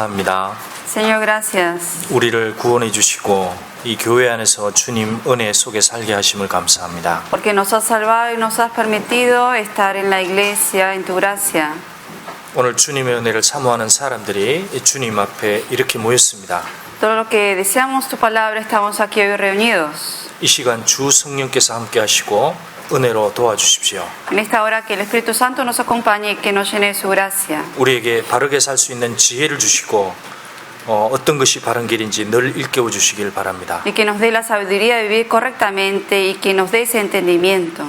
합니다. Señor, gracias 우리를 구원해 주시고 이 교회 안에서 주님 은혜 속에 살게 하심을 감사합니다. porque nos has salvado y nos has permitido estar en la iglesia, en tu gracia. 오늘 주님의 은혜를 사모하는 사람들이 주님 앞에 이렇게 모였습니다. Todo lo que deseamos tu palabra, estamos aquí hoy reunidos. 이 시간 주 성령께서 함께 하시고 은혜로 도와주십시오. En esta hora que el Espíritu Santo nos acompañe y que nos llene de su gracia. 우리에게 바르게 살 수 있는 지혜를 주시고 어떤 것이 바른 길인지 늘 일깨워 주시길 바랍니다. Y que nos dé la sabiduría de vivir correctamente y que nos dé ese entendimiento.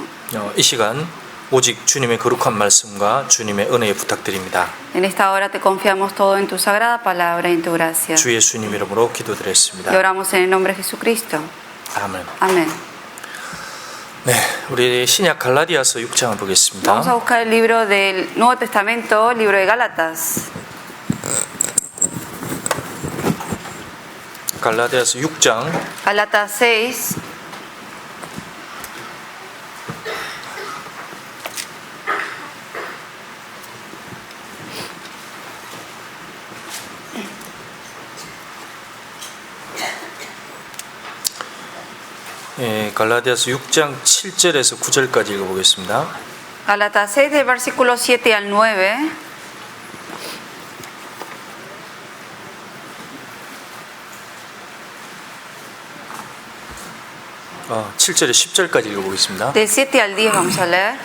이 시간 오직 주님의 거룩한 말씀과 주님의 은혜에 부탁드립니다. En esta hora te confiamos todo en tu sagrada palabra y en tu gracia. 주 예수님 이름으로 기도드렸습니다. Y oramos en el nombre de Jesucristo. 아멘. Amén. 네, 우리 신약 갈라디아서 6장을 보겠습니다. Vamos a buscar el libro del Nuevo Testamento, el libro de Gálatas. 갈라디아서 6장 Gálatas 6. 갈라디아서 6장 7절에서 9절까지 읽어보겠습니다. Gálatas 6 del versículo 7 al 9. 7절에 10절까지 읽어보겠습니다. Del 7 al 10 vamos a leer.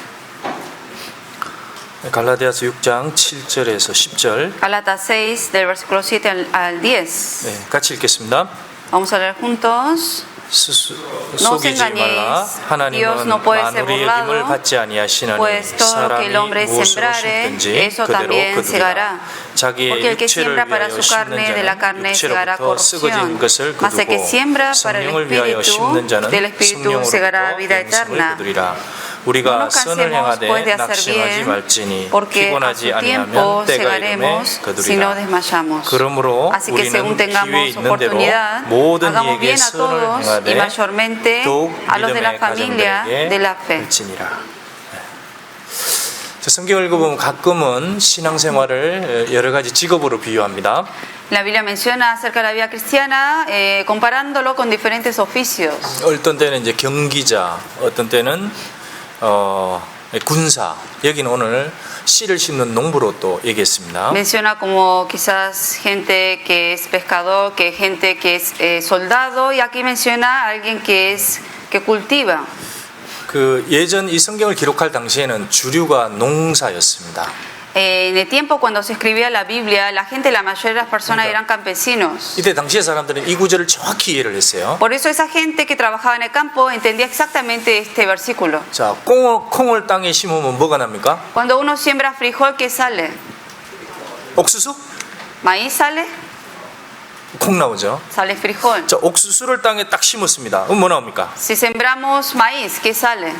갈라디아서 6장 7절에서 10절 Gálatas 6 del versículo 7 al 10. 같이 읽겠습니다. Vamos a leer juntos. No os 속이지 말라. engañéis, Dios 하나님은 no puede ser 만우리의 burlado, 힘을 받지 아니하시나니 pues todo lo que el hombre 사람이 무엇으로 sembrare, 심든지 eso 그대로 también 거두리라. segará. 자기의 Porque el que 육체를 siembra para 위하여 su carne, 심는 de la 자는 carne segará 육체로부터 썩어진 corrupción. 것을 Mas el que 거두고 siembra para el 성령을 위하여 espíritu, 심는 자는 del espíritu segará vida 성령으로부터 영생을 eterna. 거두리라. No 우리가 nos 선을 cansemos 행하되 pues de hacer 낙심하지 bien, 말지니 porque a 피곤하지 su 아니하면 tiempo 때가 이르매 segaremos si no 거두리라. desmayamos. 그러므로 Así que según 우리는 기회 tengamos 있는 대로 oportunidad, 모든 hagamos 이에게 bien a 선을 todos y 행하되 mayormente 더욱 a los de la 믿음의 familia de la fe. 가정들에게 성경을 읽어보면 가끔은 신앙생활을 여러 가지 직업으로 비유합니다. La Biblia menciona acerca de la vida cristiana comparándolo con diferentes oficios. 어떤 때는 이제 경기자, 어떤 때는 군사. 여기는 오늘 씨를 심는 농부로 또 얘기했습니다. Menciona como quizás gente que es pescador, que gente que es soldado, y aquí menciona a alguien que cultiva. 그 예전 이 성경을 기록할 당시에는 주류가 농사였습니다. En el tiempo cuando se escribía la Biblia, la mayoría de las personas eran campesinos. 이때 당시의 사람들은 이 구절을 정확히 이해를 했어요. Por eso esa gente que trabajaba en el campo entendía exactamente este versículo. 자, 콩을 땅에 심으면 뭐가 납니까? Cuando uno siembra frijol, ¿qué sale? 옥수수? Maíz sale, 콩 나오죠. sale frijol. 자, 옥수수를 땅에 딱 심었습니다. 그럼 뭐 나옵니까? Si sembramos maíz, ¿qué sale?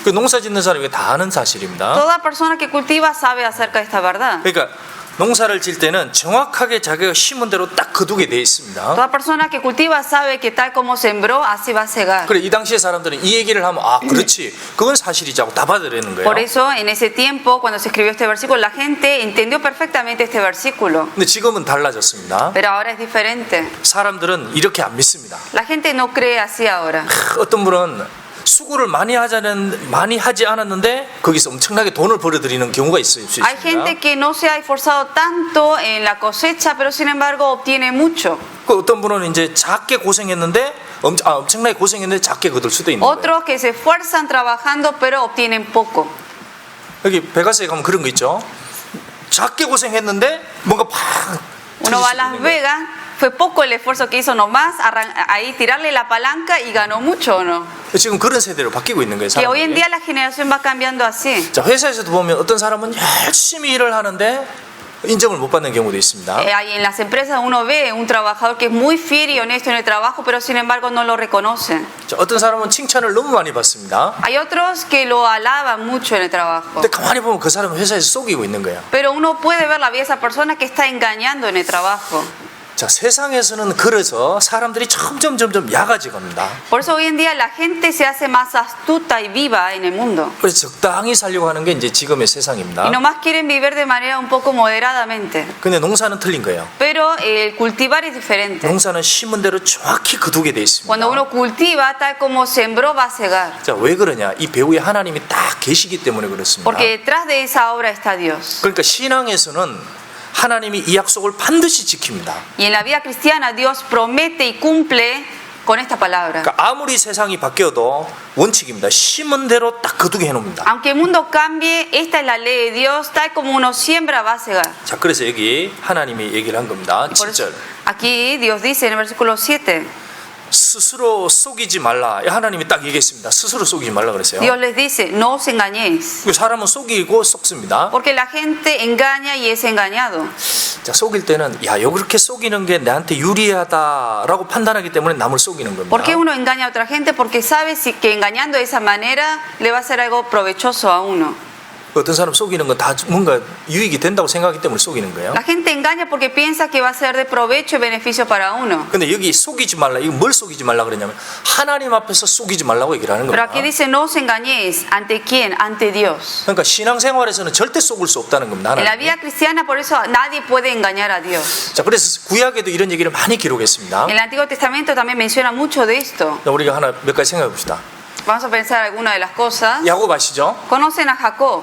그 농사 짓는 사람이 다 아는 사실입니다. Toda persona que cultiva sabe acerca de esta verdad. 그러니까 농사를 질 때는 정확하게 자기가 심은 대로 딱 거두게 돼 있습니다. Toda persona que cultiva sabe que tal como sembró, así va a cegar. 그래 이 당시의 사람들은 이 얘기를 하면 아 그렇지 그건 사실이지 하고 다 받아들이는 거예요. Por eso, en ese tiempo, cuando se escribió este versículo, la gente entendió perfectamente este versículo. 근데 지금은 달라졌습니다. Pero ahora es diferente. 사람들은 이렇게 안 믿습니다. La gente no cree así ahora. 어떤 분은 수고를 많이 하지 않았는데 거기서 엄청나게 돈을 벌어들이는 경우가 있을 수 Hay 있습니다. gente que no se ha esforzado tanto en la cosecha, pero sin embargo obtiene mucho. 그 어떤 분은 이제 작게 고생했는데 엄청나게 고생했는데 작게 거둘 수도 있는 거예요. Otros que se esfuerzan trabajando, pero obtienen poco. 여기 베가스에 가면 그런 거 있죠. 작게 고생했는데 뭔가 팍 Uno va a Las Vegas, fue poco el esfuerzo que hizo nomás, ahí tirarle la palanca y ganó mucho, ¿o no? 지금 그런 세대로 바뀌고 있는 거예요. Que hoy en 사람들이. día la generación va cambiando así. 자, 회사에서도 보면 어떤 사람은 열심히 일을 하는데 인정을 못 받는 경우도 있습니다. Ahí en las empresas uno ve un trabajador que es muy fiel y honesto en el trabajo, pero sin embargo no lo reconocen. 자, 어떤 사람은 칭찬을 너무 많이 받습니다. Hay otros que lo alaban mucho en el trabajo. 근데 가만히 보면 그 사람은 회사에서 속이고 있는 거예요. Pero uno puede ver la vida de esa persona que está engañando en el trabajo. 자, 자, 세상에서는 그래서 사람들이 점점 약아져 갑니다. Por eso hoy en día la gente se hace más astuta y viva en el mundo. 그래서 적당히 살려고 하는 게 이제 지금의 세상입니다. Y nomás quieren vivir de manera un poco moderadamente. 근데 농사는 틀린 거예요. Pero el cultivar es diferente. 농사는 심은 대로 정확히 거두게 돼 있습니다. Cuando uno cultiva tal como sembró va a cegar. 자, 왜 그러냐? 이 배후에 하나님이 딱 계시기 때문에 그렇습니다. Porque detrás de esa obra está Dios. 그러니까 신앙에서는 하나님이 이 약속을 반드시 지킵니다. Y en la vida cristiana Dios promete y cumple con esta palabra. 그러니까 아무리 세상이 바뀌어도 원칙입니다. 심은 대로 딱 거두게 해놓습니다. Aunque el mundo cambie, esta es la ley de Dios, tal como uno siembra va a cegar. 자, 그래서 여기 하나님이 얘기를 한 겁니다. Por eso, 7절. aquí Dios dice en el versículo 7, 스스로 속이지 말라. 하나님이 딱 얘기했습니다. 스스로 속이지 말라 그랬어요. Dios les dice, no os engañéis. 사람은 속이고 속습니다. Porque la gente engaña y es engañado. 자, 속일 때는 야, 이렇게 속이는 게 나한테 유리하다라고 판단하기 때문에 남을 속이는 겁니다. ¿Por qué uno engaña a otra gente? Porque sabe que engañando de esa manera le va a hacer algo provechoso a uno. 어떤 사람 속이는 건 다 뭔가 유익이 된다고 생각하기 때문에 속이는 거예요. La gente engaña porque piensa que va a ser de provecho y beneficio para uno. 근데 여기 속이지 말라. 이거 뭘 속이지 말라 그랬냐면 하나님 앞에서 속이지 말라고 얘기를 하는 Pero 겁니다. aquí dice, no os engañéis. ¿Ante quién? Ante Dios. 그러니까 신앙생활에서는 절대 속을 수 없다는 겁니다. En la 하나님. vida cristiana, por eso nadie puede engañar a Dios. 자, 그래서 구약에도 이런 얘기를 많이 기록했습니다. En el Antiguo Testamento también menciona mucho de esto. 자, 우리가 하나 몇 가지 생각해 봅시다. Vamos a pensar algunas de las cosas. 야곱 아시죠? ¿Conocen a Jacob?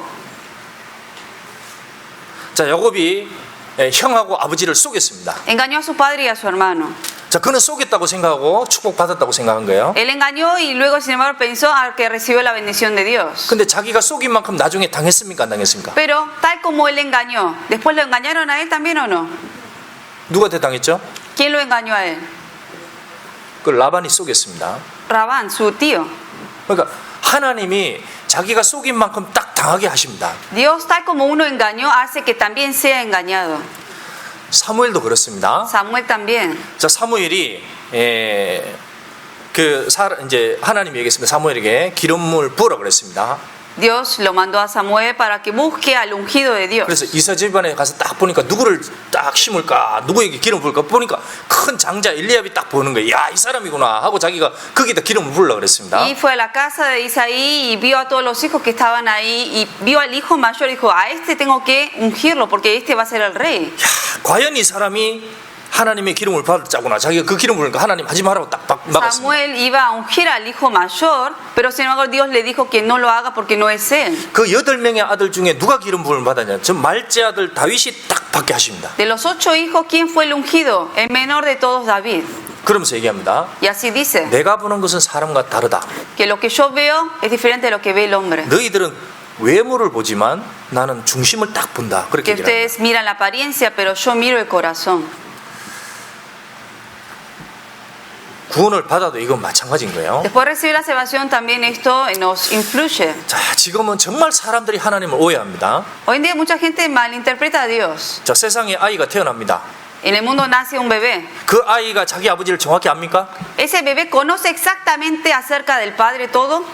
자, 야곱이 형하고 아버지를 속였습니다. Engañó a su padre y a su hermano. 자, 그는 속였다고 생각하고 축복받았다고 생각한 거예요. Él engañó y luego, sin embargo, pensó que recibió la bendición de Dios. 근데 자기가 속인 만큼 나중에 당했습니까? 안 당했습니까? Pero tal como él engañó, ¿después lo engañaron a él también o no? 누구한테 당했죠? ¿Quién lo engañó a él? 그 라반이 속였습니다. Rabán, su tío. 그러니까 하나님이 자기가 속인 만큼 딱 당하게 하십니다. Dios, tal como uno engañó, hace que también sea engañado. 사무엘도 그렇습니다. Samuel también. 자, 사무엘이 이제 하나님이 얘기했습니다. 사무엘에게 기름물 부으라 그랬습니다. Dios lo mandó a Samuel para que busque al ungido de Dios. 그래서 이사 집안에 가서 딱 보니까 누구를 딱 심을까, 누구에게 기름 부을까 보니까 큰 장자 엘리압이 딱 보는 거예요. 야, 이 사람이구나 하고 자기가 거기다 기름을 부으라 그랬습니다. Y fue a la casa de Isaí y vio a todos los hijos que estaban ahí y vio al hijo mayor y dijo, a este tengo que ungirlo porque este va a ser el rey. 야, 과연 이 사람이 하나님의 기름을 받자구나. 자기가 그 기름 부으니까 하나님 하지 말라고 딱 막았습니다. Samuel iba a ungir al hijo mayor, pero sin embargo Dios le dijo que no lo haga porque no es él. 그 8명의 아들 중에 누가 기름 부음을 받았냐? 저 말제 아들 다윗이 딱 받게 하십니다. De los 8 hijos, ¿quién fue el ungido? El menor de todos, David. 그러면서 얘기합니다. Y así dice, 내가 보는 것은 사람과 다르다. que lo que yo veo es diferente de lo que ve el hombre. 너희들은 외모를 보지만 나는 중심을 딱 본다. 그렇게 Que 얘기합니다. ustedes miran la apariencia, pero yo miro el corazón. 구원을 받아도 이건 마찬가지인 거예요. Después de recibir la salvación, también esto nos influye. 자, 지금은 정말 사람들이 하나님을 오해합니다. Hoy en día mucha gente malinterpreta a Dios. 자, 세상에 아이가 태어납니다. En el mundo nace un bebé. 그 아이가 자기 아버지를 정확히 압니까? ¿Ese bebé conoce exactamente acerca del padre todo?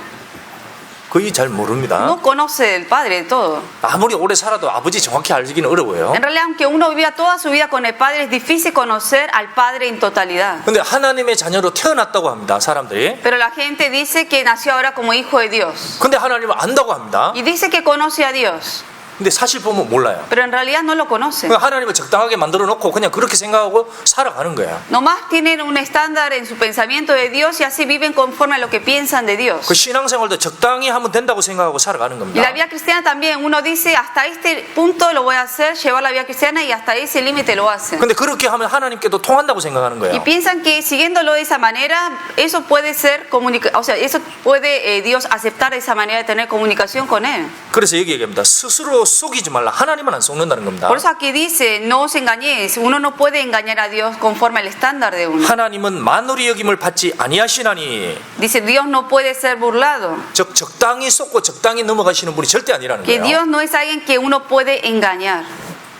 거의 잘 모릅니다. No conoce del padre todo. 아무리 오래 살아도 아버지 정확히 알기는 어려워요. En realidad, aunque uno viva toda su vida con el padre, es difícil conocer al padre en totalidad. 근데 하나님의 자녀로 태어났다고 합니다. 사람들이. Pero la gente dice que nació ahora como hijo de Dios. 근데 하나님을 안다고 합니다. Y dice que conoce a Dios. 근데 사실 보면 몰라요. Pero en realidad no lo conoce. 그러니까 하나님을 적당하게 만들어 놓고 그냥 그렇게 생각하고 살아가는 거예요. Nomás tienen un estándar en su pensamiento de Dios y así viven conforme a lo que piensan de Dios. 그 신앙생활도 적당히 하면 된다고 생각하고 살아가는 Y 겁니다. la vida cristiana también, uno dice, hasta este punto lo voy a hacer, llevar la vida cristiana y hasta ese límite lo hacen. 근데 그렇게 하면 하나님께도 통한다고 생각하는 Y 거예요. piensan que siguiéndolo de esa manera, eso puede ser o sea, eso puede Dios aceptar esa manera de tener comunicación con Él. 그래서 여기 얘기합니다. 스스로 속이지 말라. 하나님은 안 속는다는 겁니다. Por eso aquí dice, no os engañéis. Uno no puede engañar a Dios conforme al estándar de uno. 하나님은 만홀히 여김을 받지 아니하시나니. Dice, Dios no puede ser burlado. 즉 적당히 속고 적당히 넘어가시는 분이 절대 아니라는 Que 거예요. Dios no es alguien que uno puede engañar.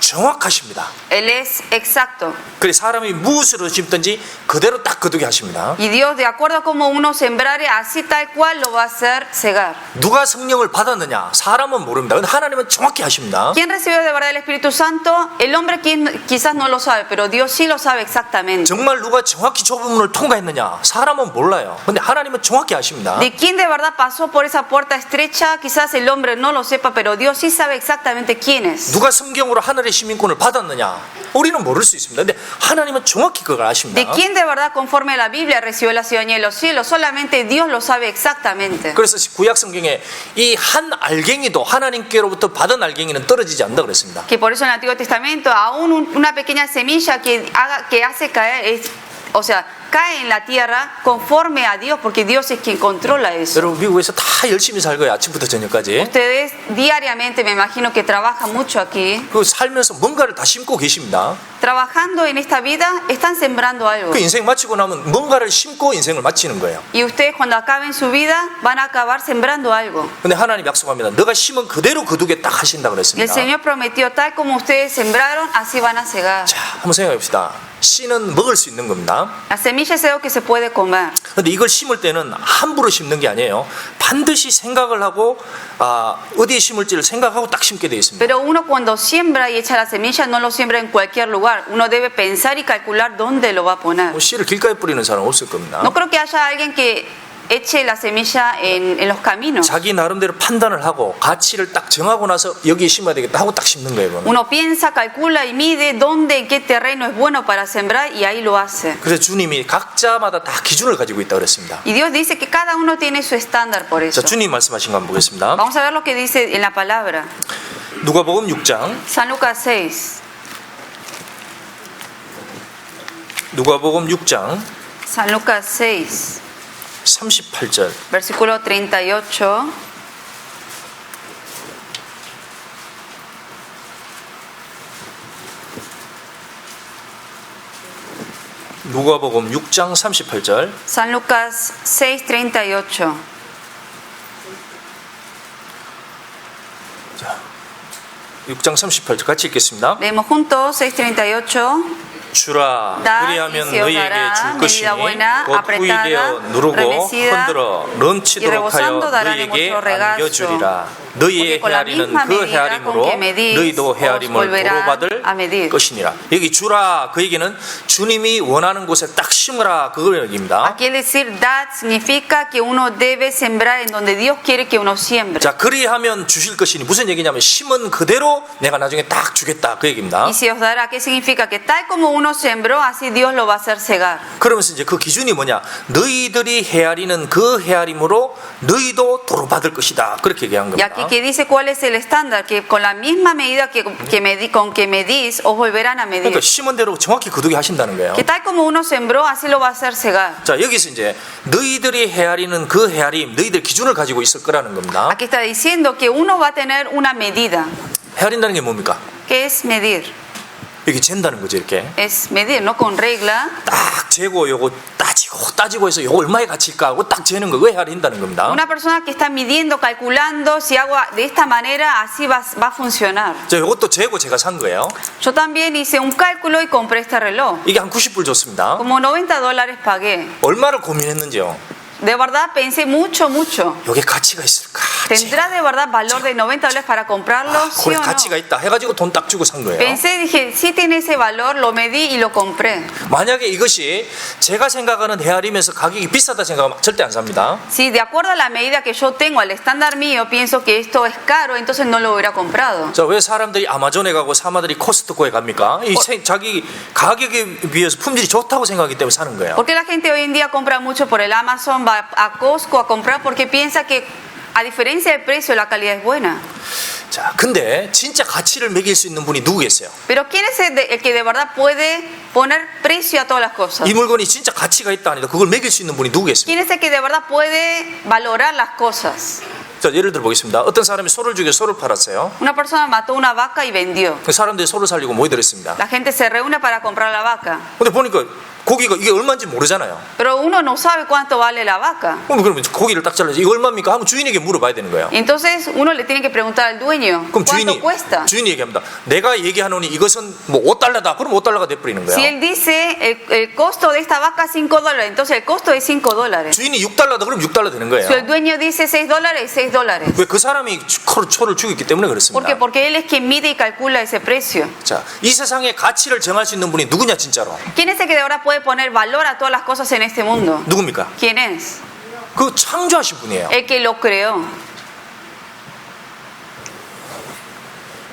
정확하십니다. Él es exacto. 그래 사람이 무엇으로 심든지 그대로 딱 거두게 하십니다. Y Dios, de acuerdo a como uno sembrare, así tal cual lo va a hacer cegar. 누가 성령을 받았느냐? 사람은 모릅니다. 근데 하나님은 정확히 하십니다. ¿Quién recibió de verdad el Espíritu Santo? El hombre quizás no lo sabe, pero Dios sí lo sabe exactamente. 정말 누가 정확히 좁은 문을 통과했느냐? 사람은 몰라요. 근데 하나님은 정확히 아십니다. De quién de verdad pasó por esa puerta estrecha, quizás el hombre no lo sepa, pero Dios sí sabe exactamente quién es. 누가 성경으로 하늘의 시민권을 받았느냐? 우리는 모를 수 있습니다. 근데 하나님은 정확히 그걸 아십니다. De quién de verdad conforme a la Biblia recibió la ciudadanía de los cielos, solamente Dios lo sabe exactamente. 그래서 구약 성경에 이 한 알갱이도 하나님께로부터 받은 알갱이는 떨어지지 않는다 그랬습니다. Que por eso en el Antiguo Testamento aún una pequeña semilla que hace caer, o sea, cae en la tierra conforme a Dios, porque Dios es quien controla eso. 여러분 미국에서 다 열심히 살고요. 아침부터 저녁까지. Ustedes diariamente, me imagino que trabajan mucho aquí. 그 살면서 뭔가를 다 심고 계십니다. Trabajando en esta vida, están sembrando algo. 그 인생 마치고 나면 뭔가를 심고 인생을 마치는 거예요. Y ustedes cuando acaben su vida, van a acabar sembrando algo. 근데 하나님 약속합니다. 너가 심은 그대로 거두게 딱 하신다 Y el 그랬습니다. Señor prometió, tal como ustedes sembraron, así van a cegar. 자, 한번 생각해 봅시다. 씨는 먹을 수 있는 겁니다. La semilla es algo que se puede comer. 근데 이걸 심을 때는 함부로 심는 게 아니에요. 반드시 생각을 하고 어디에 심을지를 생각하고 딱 심게 되어 있습니다. Pero uno cuando siembra y echa la semilla, no lo siembra en cualquier lugar. Uno debe pensar y calcular dónde lo va a poner. 뭐 씨를 길가에 뿌리는 사람은 없을 겁니다. No creo que haya alguien que eche la semilla en los caminos. 자기 나름대로 판단을 하고 가치를 딱 정하고 나서 여기에 심어야 되겠다 하고 딱 심는 거예요. 그거는. Uno piensa, calcula y mide dónde, en qué terreno es bueno para sembrar y ahí lo hace. 그래서 주님이 각자마다 다 기준을 가지고 있다고 그랬습니다. Y Dios dice que cada uno tiene su estándar por eso. 자, 주님 말씀하신 거 한번 보겠습니다. Vamos a ver lo que dice en la palabra. 누가복음 6장 San Lucas 6. 누가복음 6장 San Lucas 6, 38절. versículo 38. 누가복음 6장 38절. San Lucas 6, 38. 자, 6장 38절 같이 읽겠습니다. Leemos juntos 6, 38. 주라 Da, 그리하면 y se os 너희에게 dará 줄 것이니 medida buena, 곧 apretada, 후이되어 누르고 remecida, 흔들어 y 넘치도록 하여 rebosando darán en 너희에게 vuestro regazo. 안겨주리라. 너희의 Porque con la 헤아리는 misma 그 medida 헤아림으로 con que medís, 너희도 os 헤아림을 volverá 도로받을 a medir. 것이니라. 여기 주라 그 얘기는 주님이 원하는 곳에 딱 심으라 그걸 얘기입니다. Aquí el decir dad significa que uno debe sembrar en donde Dios quiere que uno siembre. 자, 그리하면 주실 것이니 무슨 얘기냐면 심은 그대로 내가 나중에 딱 주겠다 그 얘기입니다. Y se os dará, ¿qué significa? Que tal como uno sembró, así Dios lo va a hacer cegar. 그러면서 이제 그 기준이 뭐냐? 너희들이 헤아리는 그 헤아림으로 너희도 도로받을 것이다. 그렇게 얘기한 Y 겁니다. aquí que dice cuál es el estándar, que con la misma medida con que medís, os volverán a medir. 그러니까 심은 대로 정확히 거두게 하신다는 거예요. Que tal como uno sembró, así lo va a hacer cegar. 자, 여기서 이제 너희들이 헤아리는 그 헤아림, 너희들 기준을 가지고 있을 거라는 겁니다. Aquí está diciendo que uno va a tener una medida. 헤아린다는 게 뭡니까? ¿Qué es medir? 여기 잰다는 거죠, 이렇게. Es medir, no con regla. 딱 재고 요거 따지고 해서 요거 얼마에 가치일까 하고 딱 재는 거, 왜 헤아린다는 겁니다. Una persona que está midiendo, calculando, si hago de esta manera, así va a funcionar. 자, 요것도 재고 제가 산 거예요. Yo también hice un cálculo y compré este reloj. 이게 한 90불 줬습니다. Como $90 pagué. 얼마를 고민했는지요. De verdad pensé mucho. 요게 가치가 있을까? ¿Tendrá de verdad valor de $90 para comprarlo? ¿Sí 그래 o no? 가치가 있다 해가지고 돈 딱 주고 산 거예요. Pensé, dije, sí tiene ese valor, lo medí y lo compré. 만약에 이것이 제가 생각하는 헤아림에서 가격이 비싸다 생각하면 절대 안 삽니다. Si de acuerdo a la medida que yo tengo, al estándar mío, pienso que esto es caro, entonces no lo hubiera comprado. 자, 왜 사람들이 아마존에 가고 사마들이 코스트코에 갑니까? 자기 가격에 비해서 품질이 좋다고 생각하기 때문에 사는 거예요. ¿Por qué la gente hoy en día compra mucho por el Amazon, va a Costco a comprar? Porque piensa que a diferencia del precio, la calidad es buena. 자, 근데 진짜 가치를 매길 수 있는 분이 누구겠어요? Pero ¿quién es el que de verdad puede poner precio a todas las cosas? 이 물건이 진짜 가치가 있다 아니다 그걸 매길 수 있는 분이 누구겠습니까? ¿Quién es el que de verdad puede valorar las cosas? 자, 예를 들어 보겠습니다. 어떤 사람이 소를 죽여 소를 팔았어요. Una persona mató una vaca y vendió. 그 사람들이 소를 살리고 모이들었습니다. La gente se reúne para comprar la vaca. 근데 보니까 고기가 이게 얼마인지 모르잖아요. Pero uno no sabe cuánto vale la vaca. 그러면 고기를 딱 잘라서 이거 얼마입니까? 하면 주인에게 물어봐야 되는 거예요. Entonces uno le tiene que preguntar al dueño, 그럼 ¿cuánto cuesta? 주인이 얘기합니다. 내가 얘기하노니 이것은 뭐 5달러다. 그럼 5달러가 돼버리는 Si 거야. él dice el costo de esta vaca es $5, entonces el costo es $5. 주인이 6달러다. 그럼 6달러 되는 거예요. Si el dueño dice $6, $6. 왜 그 사람이 초를 죽였기 때문에 ¿Por 그렇습니다. qué? Porque él es quien mide y calcula ese precio. 자, 이 세상의 가치를 정할 수 있는 분이 누구냐 진짜로? ¿Quién es el que de ahora puede poner valor a todas las cosas en este mundo? 누굽니까? ¿Quién es? 그 창조하신 분이에요. El que lo creó.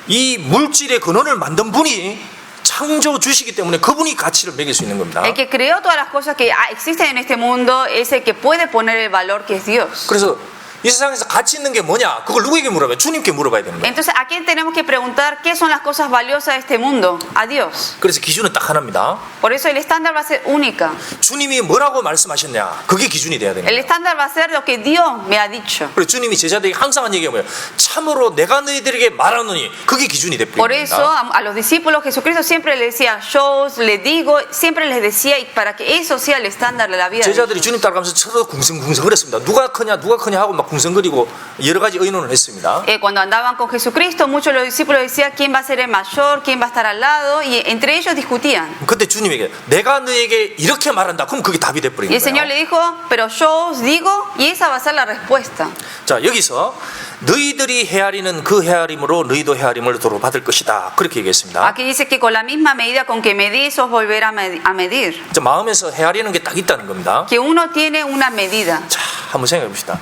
이 물질의 근원을 만든 분이 창조 주시기 때문에 그분이 가치를 매길 수 있는 겁니다. El que creó todas las cosas que existen en este mundo es el que puede poner el valor que es Dios. 그래서 이 세상에서 가치 있는 게 뭐냐? 그걸 누구에게 물어봐요? 주님께 물어봐야 되는 거예요. Entonces, ¿a quién tenemos que preguntar qué son las cosas valiosas de este mundo? A Dios. 그래서 기준은 딱 하나입니다. Por eso el estándar va a ser única. 주님이 뭐라고 말씀하셨냐? 그게 기준이 돼야 되는 El 거예요. estándar va a ser lo que Dios me ha dicho. 그래서 주님이 제자들에게 항상 한 얘기가 뭐예요? 참으로 내가 너희들에게 말하노니 그게 기준이 Por eso 돼버립니다. a los discípulos Jesucristo siempre les decía, yo os les digo, siempre les decía, y para que eso sea el estándar de la vida. 제자들이 주님 따라가면서 서로 궁성궁성거렸습니다. 누가 크냐 하고 막 궁성거리고 여러 가지 의논을 했습니다. Cuando andaban con Jesucristo, muchos de los discípulos decían quién va a ser el mayor, quién va a estar al lado, y entre ellos discutían. 그때 주님에게 내가 너에게 이렇게 말한다. 그럼 그게 답이 Y 돼버리는 el Señor 거예요. le dijo, pero yo os digo, y esa va a ser la respuesta. 자, 여기서 너희들이 헤아리는 그 헤아림으로 너희도 헤아림을 도로 받을 것이다. 그렇게 얘기했습니다. Aquí dice que con la misma medida con que medís, os volverá a medir. 자, 마음에서 헤아리는 게 딱 있다는 겁니다. Que uno tiene una medida. 자, 한번 생각해 봅시다.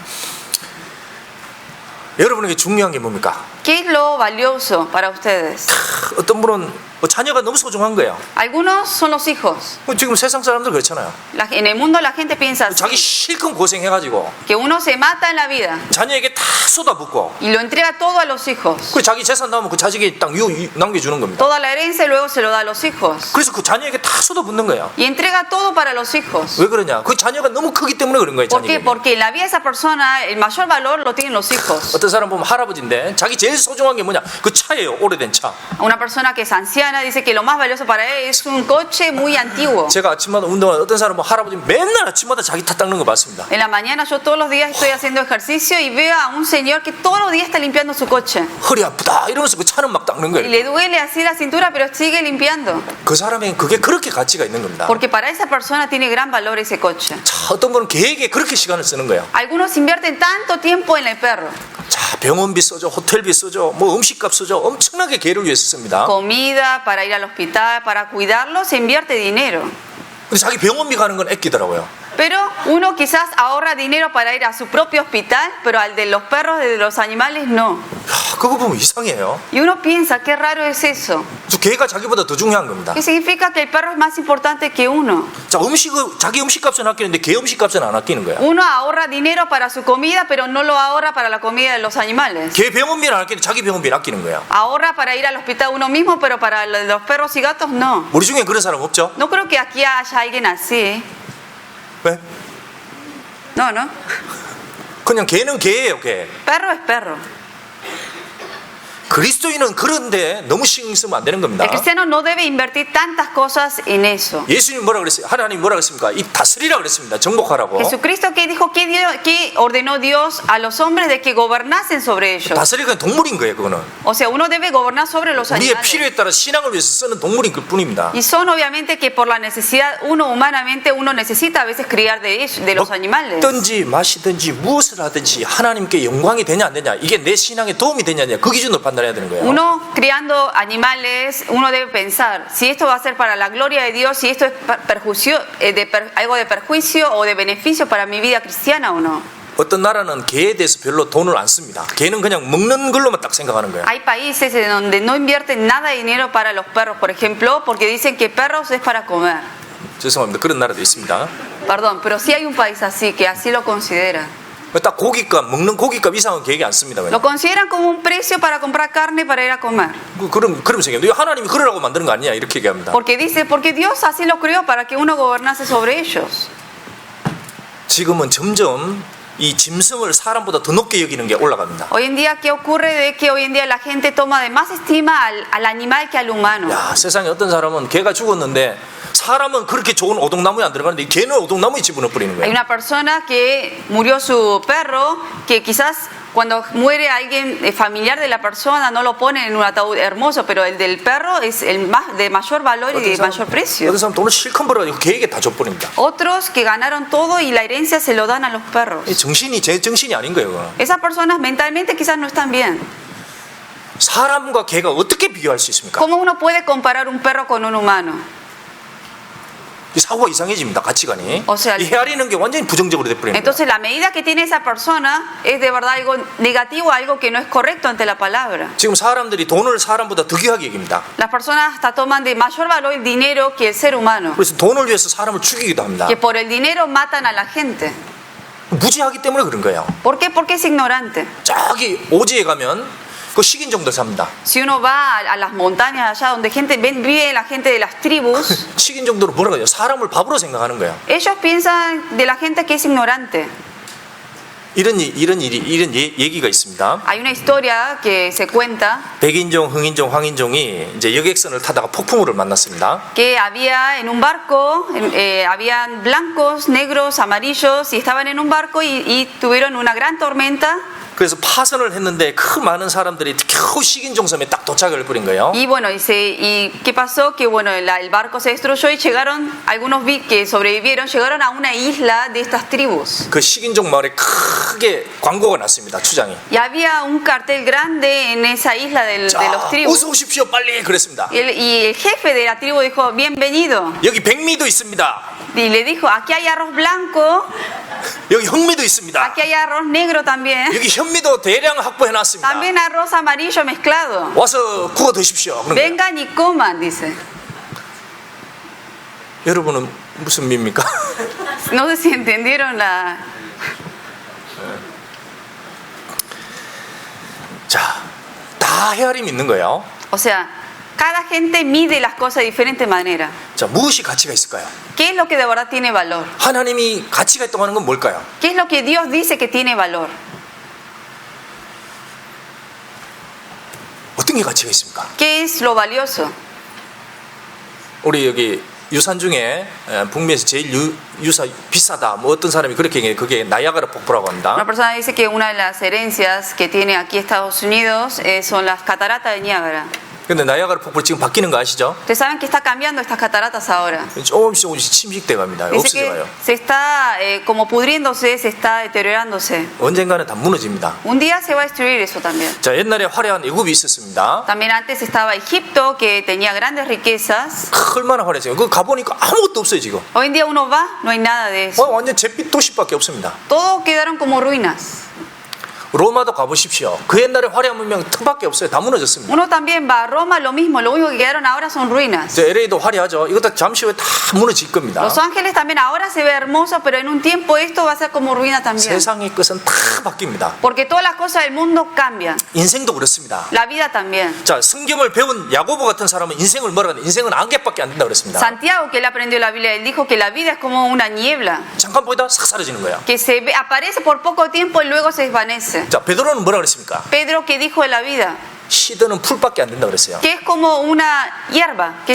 여러분에게 중요한 게 뭡니까? ¿Qué es lo valioso para ustedes? 어떤 분은 자녀가 너무 소중한 거예요. Algunos son los hijos. 지금 세상 사람들 그렇잖아요. En el mundo la gente piensa 자기 así, 실컷 고생해가지고 que uno se mata en la vida 자녀에게 다 쏟아붓고 y lo entrega todo a los hijos. 그 자기 재산 나오면 그 자식이 딱 남겨주는 겁니다. Toda la herencia y luego se lo da a los hijos. 그래서 그 자녀에게 다 쏟아붓는 거예요. Y entrega todo para los hijos. 왜 그러냐? 그 자녀가 너무 크기 때문에 그런 거예요. ¿Por qué? 자녀에게. Porque en la vida de esa persona el mayor valor lo tienen los hijos. 어떤 사람 보면 할아버지인데 자기 제일 소중한 게 뭐냐? 그 차예요. 오래된 차. Una persona que es anciana dice que lo más valioso para él es un coche muy antiguo. 제가 아침마다 운동하는 어떤 사람은 할아버지 맨날 아침마다 자기 타 닦는 거 봤습니다. En la mañana yo todos los días estoy haciendo ejercicio y veo a un señor que todos los días está limpiando su coche. 허리 아프다 이러면서 그 차는 막 닦는 Y 거예요. le duele así la cintura, pero sigue limpiando. 그 사람에겐 그게 그렇게 가치가 있는 겁니다. Porque para esa persona tiene gran valor ese coche. 자, 어떤 분은 계획에 그렇게 시간을 쓰는 거예요. Algunos invierten tanto tiempo en el perro. 자, 병원비 써줘, 호텔비 써줘, 뭐 음식값 써줘, 엄청나게 개를 위해서 씁니다. Comida, para ir al hospital, para cuidarlo, se invierte dinero. 근데 자기 병원비 가는 건 아끼더라고요. Pero uno quizás ahorra dinero para ir a su propio hospital, pero al de los perros, de los animales, no. 야, 그거 보면 이상해요. Y uno piensa, qué raro es eso. 저 개가 자기보다 더 중요한 겁니다. ¿Qué significa que el perro es más importante que uno? 자, 자기 음식값은 아끼는데 개 음식값은 안 아끼는 거야. Uno ahorra dinero para su comida, pero no lo ahorra para la comida de los animales. 개 병원비는 안 아끼는데 자기 병원비를 아끼는 거야. Ahorra para ir al hospital uno mismo, pero para los perros y gatos no. 우리 중에 그런 사람 없죠? No creo que aquí haya alguien así. 왜? No, no. 그냥 개는 개예요, 개. Perro es perro. 그리스도인은 그런데 너무 신경 쓰면 안 되는 겁니다. El cristiano no debe invertir tantas cosas en eso. 예수님 뭐라 그랬어요? 하나님 뭐라 그랬습니까? 이 다스리라 그랬습니다. 정복하라고. Jesucristo que dijo que ordenó Dios a los hombres de que gobernasen sobre ellos. 다스리가 동물인 거예요, 그거는. O sea, uno debe gobernar sobre los 우리의 animales. 필요에 따라 신앙을 위해서 쓰는 동물인 그 뿐입니다. Y son obviamente que por la necesidad, uno humanamente, uno necesita a veces criar de ellos, de los animales. 먹든지 마시든지 무엇을 하든지 하나님께 영광이 되냐 안 되냐 이게 내 신앙에 도움이 되냐 안 되냐 그 기준으로 판단해야 되는 거예요. Uno criando animales, uno debe pensar si esto va a ser para la gloria de Dios, si esto es algo de perjuicio o de beneficio para mi vida cristiana o no. 어떤 나라는 개에 대해서 별로 돈을 안 씁니다. 개는 그냥 먹는 걸로만 딱 생각하는 거예요. Hay países en donde no invierten nada de dinero para los perros, por ejemplo, porque dicen que perros es para comer. 죄송합니다. 그런 나라도 있습니다. Perdón, pero sí hay un país así, que así lo considera. 딱 고깃값 먹는 고깃값 이상은 계획이 안 씁니다. Lo consideran como un precio para comprar carne para ir a comer. 그러면서 얘기해요. 하나님이 그러라고 만드는 거 아니냐 이렇게 얘기합니다. Porque dice, porque Dios así lo creó para que uno gobernase sobre ellos. 지금은 점점 이 짐승을 사람보다 더 높게 여기는 게 올라갑니다. Hoy en día, ¿qué ocurre? De que hoy en día la gente toma de más estima al animal que al humano. 야, 세상에 어떤 사람은 개가 죽었는데 사람은 그렇게 좋은 오동나무에 안 들어가는데 걔는 오동나무에 집어넣어 버리는 Hay 거예요. una persona que murió su perro, que quizás cuando muere alguien familiar de la persona no lo ponen en un ataúd hermoso, pero el del perro es el más de mayor valor y de mayor precio. 어떤 사람 돈을 실컷 벌어가지고 걔에게 다 줘버립니다. Otros que ganaron todo y la herencia se lo dan a los perros. 이 정신이 제 정신이 아닌 거예요. 그거는. Esas personas mentalmente quizás no están bien. 사람과 개가 어떻게 비교할 수 있습니까? ¿Cómo uno puede comparar un perro con un humano? 이 사고가 이상해집니다. 가치관이. O sea, 이 헤아리는 게 완전히 부정적으로 돼버립니다. Entonces la medida que tiene esa persona es de verdad algo negativo, algo que no es correcto ante la palabra. 지금 사람들이 돈을 사람보다 더 귀하게 여깁니다. Las personas hasta toman de mayor valor el dinero que el ser humano. 그래서 돈을 위해서 사람을 죽이기도 합니다. Que por el dinero matan a la gente. 무지하기 때문에 그런 거예요. ¿Por qué? Porque es ignorante. 저기 오지에 가면 그 식인종들 삽니다. Si uno va a las montañas allá donde vive la gente de las tribus, 식인종들은 뭐라고 해요? 사람을 밥으로 생각하는 거예요. ellos piensan de la gente que es ignorante. 이런 얘기가 있습니다. Hay una historia que se cuenta 백인종, 흥인종, 황인종이 이제 여객선을 타다가 폭풍우를 만났습니다. que había en un barco, habían blancos, negros, amarillos y estaban en un barco y tuvieron una gran tormenta. 그래서 파선을 했는데 그 많은 사람들이 겨우 식인종 섬에 딱 도착을 해버린 거예요. Y bueno, y ¿qué pasó? Que bueno, el barco se destruyó y llegaron, algunos que sobrevivieron, llegaron a una isla de estas tribus. 그 식인종 마을에 크게 광고가 났습니다. 추장이. Y había un cartel grande en esa isla de los 자, tribus. 어서 오십시오 빨리 그랬습니다. Y el jefe de la tribu dijo, bienvenido. 여기 백미도 있습니다. Y le dijo, aquí hay arroz blanco, 여기 흑미도 있습니다. aquí hay arroz negro también. 여기 현미도 대량 확보해놨습니다. También arroz amarillo mezclado. 와서 구워 드십시오. 그런 거예요. Vengan y coman, dice. 여러분은 무슨 미입니까? No sé si entendieron la... 자, 다 헤아림이 있는 거예요. O sea, cada gente mide las cosas de diferente manera. 자, 무엇이 가치가 있을까요? ¿Qué es lo que de verdad tiene valor? 하나님이 가치가 있다고 하는 건 뭘까요? ¿Qué es lo que Dios dice que tiene valor? 어떤 게 가치가 있습니까? ¿Qué es lo valioso? 우리 여기 유산 중에 북미에서 제일 유사 비싸다. 뭐 어떤 사람이 그렇게 얘기해요. 그게 나이아가라 폭포라고 Una 합니다. persona dice que una de las herencias que tiene aquí Estados Unidos son las cataratas de Niágara. 근데 나이아가라 폭포 지금 바뀌는 거 아시죠? Ustedes saben que está cambiando estas cataratas ahora. 조금씩 침식돼 갑니다. Dice 없어져 가요. que se está como pudriéndose, se está deteriorándose. 언젠가는 다 무너집니다. Un día se va a destruir eso también. 자, 옛날에 화려한 애굽이 있었습니다. También antes estaba Egipto, que tenía grandes riquezas. 얼마나 화려했어요. 그거 가보니까 아무것도 없어요 지금. Hoy en día uno va, no hay nada de eso. 완전 잿빛 도시밖에 없습니다. Todos quedaron como ruinas. 로마도 가보십시오. 그 옛날에 화려한 문명 틈밖에 없어요. 다 무너졌습니다. Uno también va a Roma, lo mismo, lo único que quedaron ahora son ruinas. 이제 LA도 화려하죠. 이것도 잠시 후에 다 무너질 겁니다. Los Ángeles también ahora se ve hermoso, pero en un tiempo esto va a ser como ruina también. 세상의 것은 다 바뀝니다. Porque todas las cosas del mundo cambian. 인생도 그렇습니다. La vida también. 자, 성경을 배운 야고보 같은 사람은 인생을 뭐라 하는데 인생은 안개밖에 안 된다 그랬습니다. Santiago, que él aprendió la Biblia, él dijo que la vida es como una niebla, 잠깐 보이다 싹 사라지는 거예요. que aparece por poco tiempo y luego se desvanece. 자, 베드로는 뭐라 그랬습니까? Pedro, que dijo de la vida, 시드는 풀밖에 안 된다 그랬어요. que es como una hierba que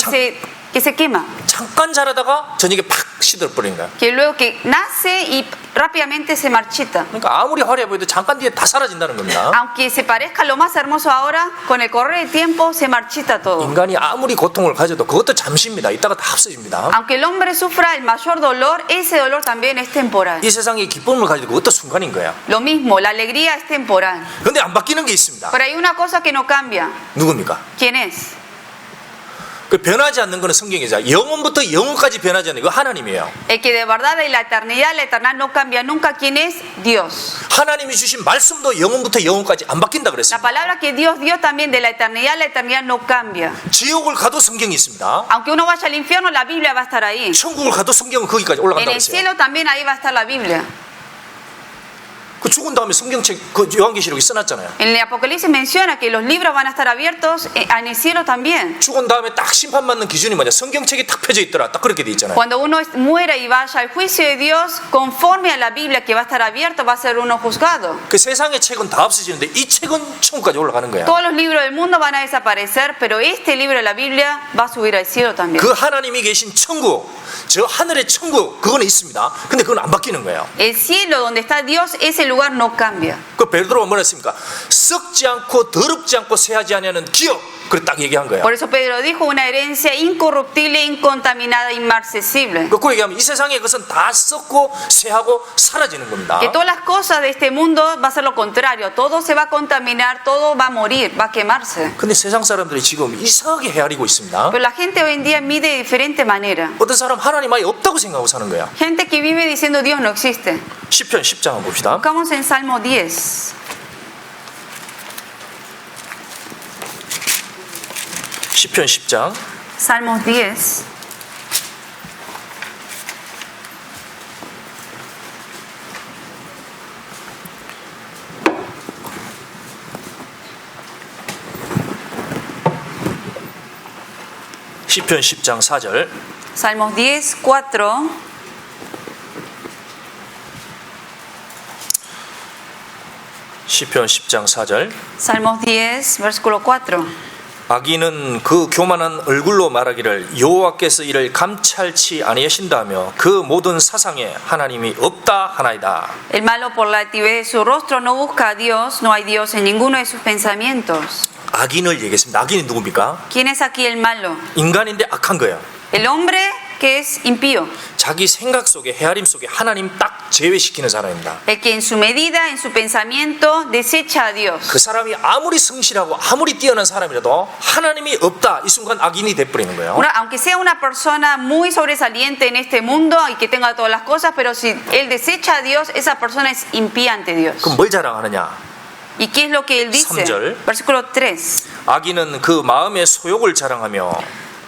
se quema, 잠깐 자라다가 저녁에 팍 시들어버리는 거예요. que luego que nace y rápidamente se marchita. 그러니까 아무리 화려해 보여도 잠깐 뒤에 다 사라진다는 겁니다. Aunque se parezca lo más hermoso ahora, con el correr del tiempo se marchita todo. 인간이 아무리 고통을 가져도 그것도 잠시입니다. 이따가 다 없어집니다. Aunque el hombre sufra el mayor dolor, ese dolor también es temporal. 이 세상에 기쁨을 가지고 그것도 순간인 거예요. Lo mismo, la alegría es temporal. 그런데 안 바뀌는 게 있습니다. Pero hay una cosa que no cambia. 누굽니까? ¿Quién es? 그 변하지 않는 거는 성경이죠. 영원부터 영원까지 변하지 않는 거 하나님이에요. El que de verdad de la eternidad a la eternidad no cambia nunca. ¿Quién es? Dios. 하나님이 주신 말씀도 영원부터 영원까지 안 바뀐다 La 그랬습니다. palabra que Dios dio también de la eternidad a la eternidad no cambia. 지옥을 가도 성경이 있습니다. Aunque uno vaya al infierno, la Biblia va a estar ahí. 천국을 가도 성경은 거기까지 En 올라간다 el 그랬어요. cielo también ahí va a estar la Biblia. 그 죽은 죽은 다음에 성경책 그 요한계시록에 써놨잖아요. En el Apocalipsis menciona que los libros van a estar abiertos en el cielo también. 죽은 다음에 딱 심판받는 기준이 뭐냐? 성경책이 딱 펴져 있더라. 딱 그렇게 돼 있잖아요. Cuando uno muera y vaya al juicio de Dios, conforme a la Biblia que va a estar abierto, va a ser uno juzgado. 그 세상의 책은 다 없어지는데 이 책은 천국까지 올라가는 거야. Todos los libros del mundo van a desaparecer, pero este libro de la Biblia va a subir al cielo también. 그 하나님이 계신 천국, 저 하늘의 천국 그거는 있습니다. 근데 그건 안 바뀌는 거예요. El cielo donde está Dios, ese lugar no cambia. 그 베드로가 뭐라 했습니까? 썩지 않고 더럽지 않고 쇠하지 아니하는 기업. 그래 딱 얘기한 거예요. Por eso Pedro dijo una herencia incorruptible, incontaminada, inmarcesible. 그 얘기하면 이 세상의 것은 다 썩고 쇠하고 사라지는 겁니다. Que todas las cosas de este mundo va a ser lo contrario. Todo se va a contaminar, todo va a morir, va a quemarse. 근데 세상 사람들이 지금 이상하게 헤아리고 있습니다. Pero la gente hoy en día mide de diferente manera. 어떤 사람 하나님 아예 없다고 생각하고 사는 거야. Gente que vive diciendo Dios no existe. 시편 10장 한번 봅시다. Buscamos en Salmo 10. 시편 10장 Salmos 10. 시편 10장 4절 Salmos 10, 4. 시편 10장 4절 Salmos 10, versículo 4. 악인은 그 교만한 얼굴로 말하기를 여호와께서 이를 감찰치 아니하신다며 그 모든 사상에 하나님이 없다 하나이다. El malo por la altivez de su rostro no busca a Dios, no hay Dios en ninguno de sus pensamientos. 악인을 얘기했습니다. 악인이 누굽니까? ¿Quién es aquí el malo? 인간인데 악한 거예요. El hombre que es impío. 자기 생각 속에 헤아림 속에 하나님 딱 제외시키는 사람입니다. El que en su medida, en su pensamiento, desecha a Dios. 그 사람이 아무리 성실하고 아무리 뛰어난 사람이라도 하나님이 없다 이 순간 악인이 돼버리는 거예요. Aunque sea una persona muy sobresaliente en este mundo y que tenga todas las cosas, pero si él desecha a Dios, esa persona es impía ante Dios. 그럼 뭘 자랑하느냐? ¿Y qué es lo que él dice? 3절. Versículo 3. 악인은 그 마음의 소욕을 자랑하며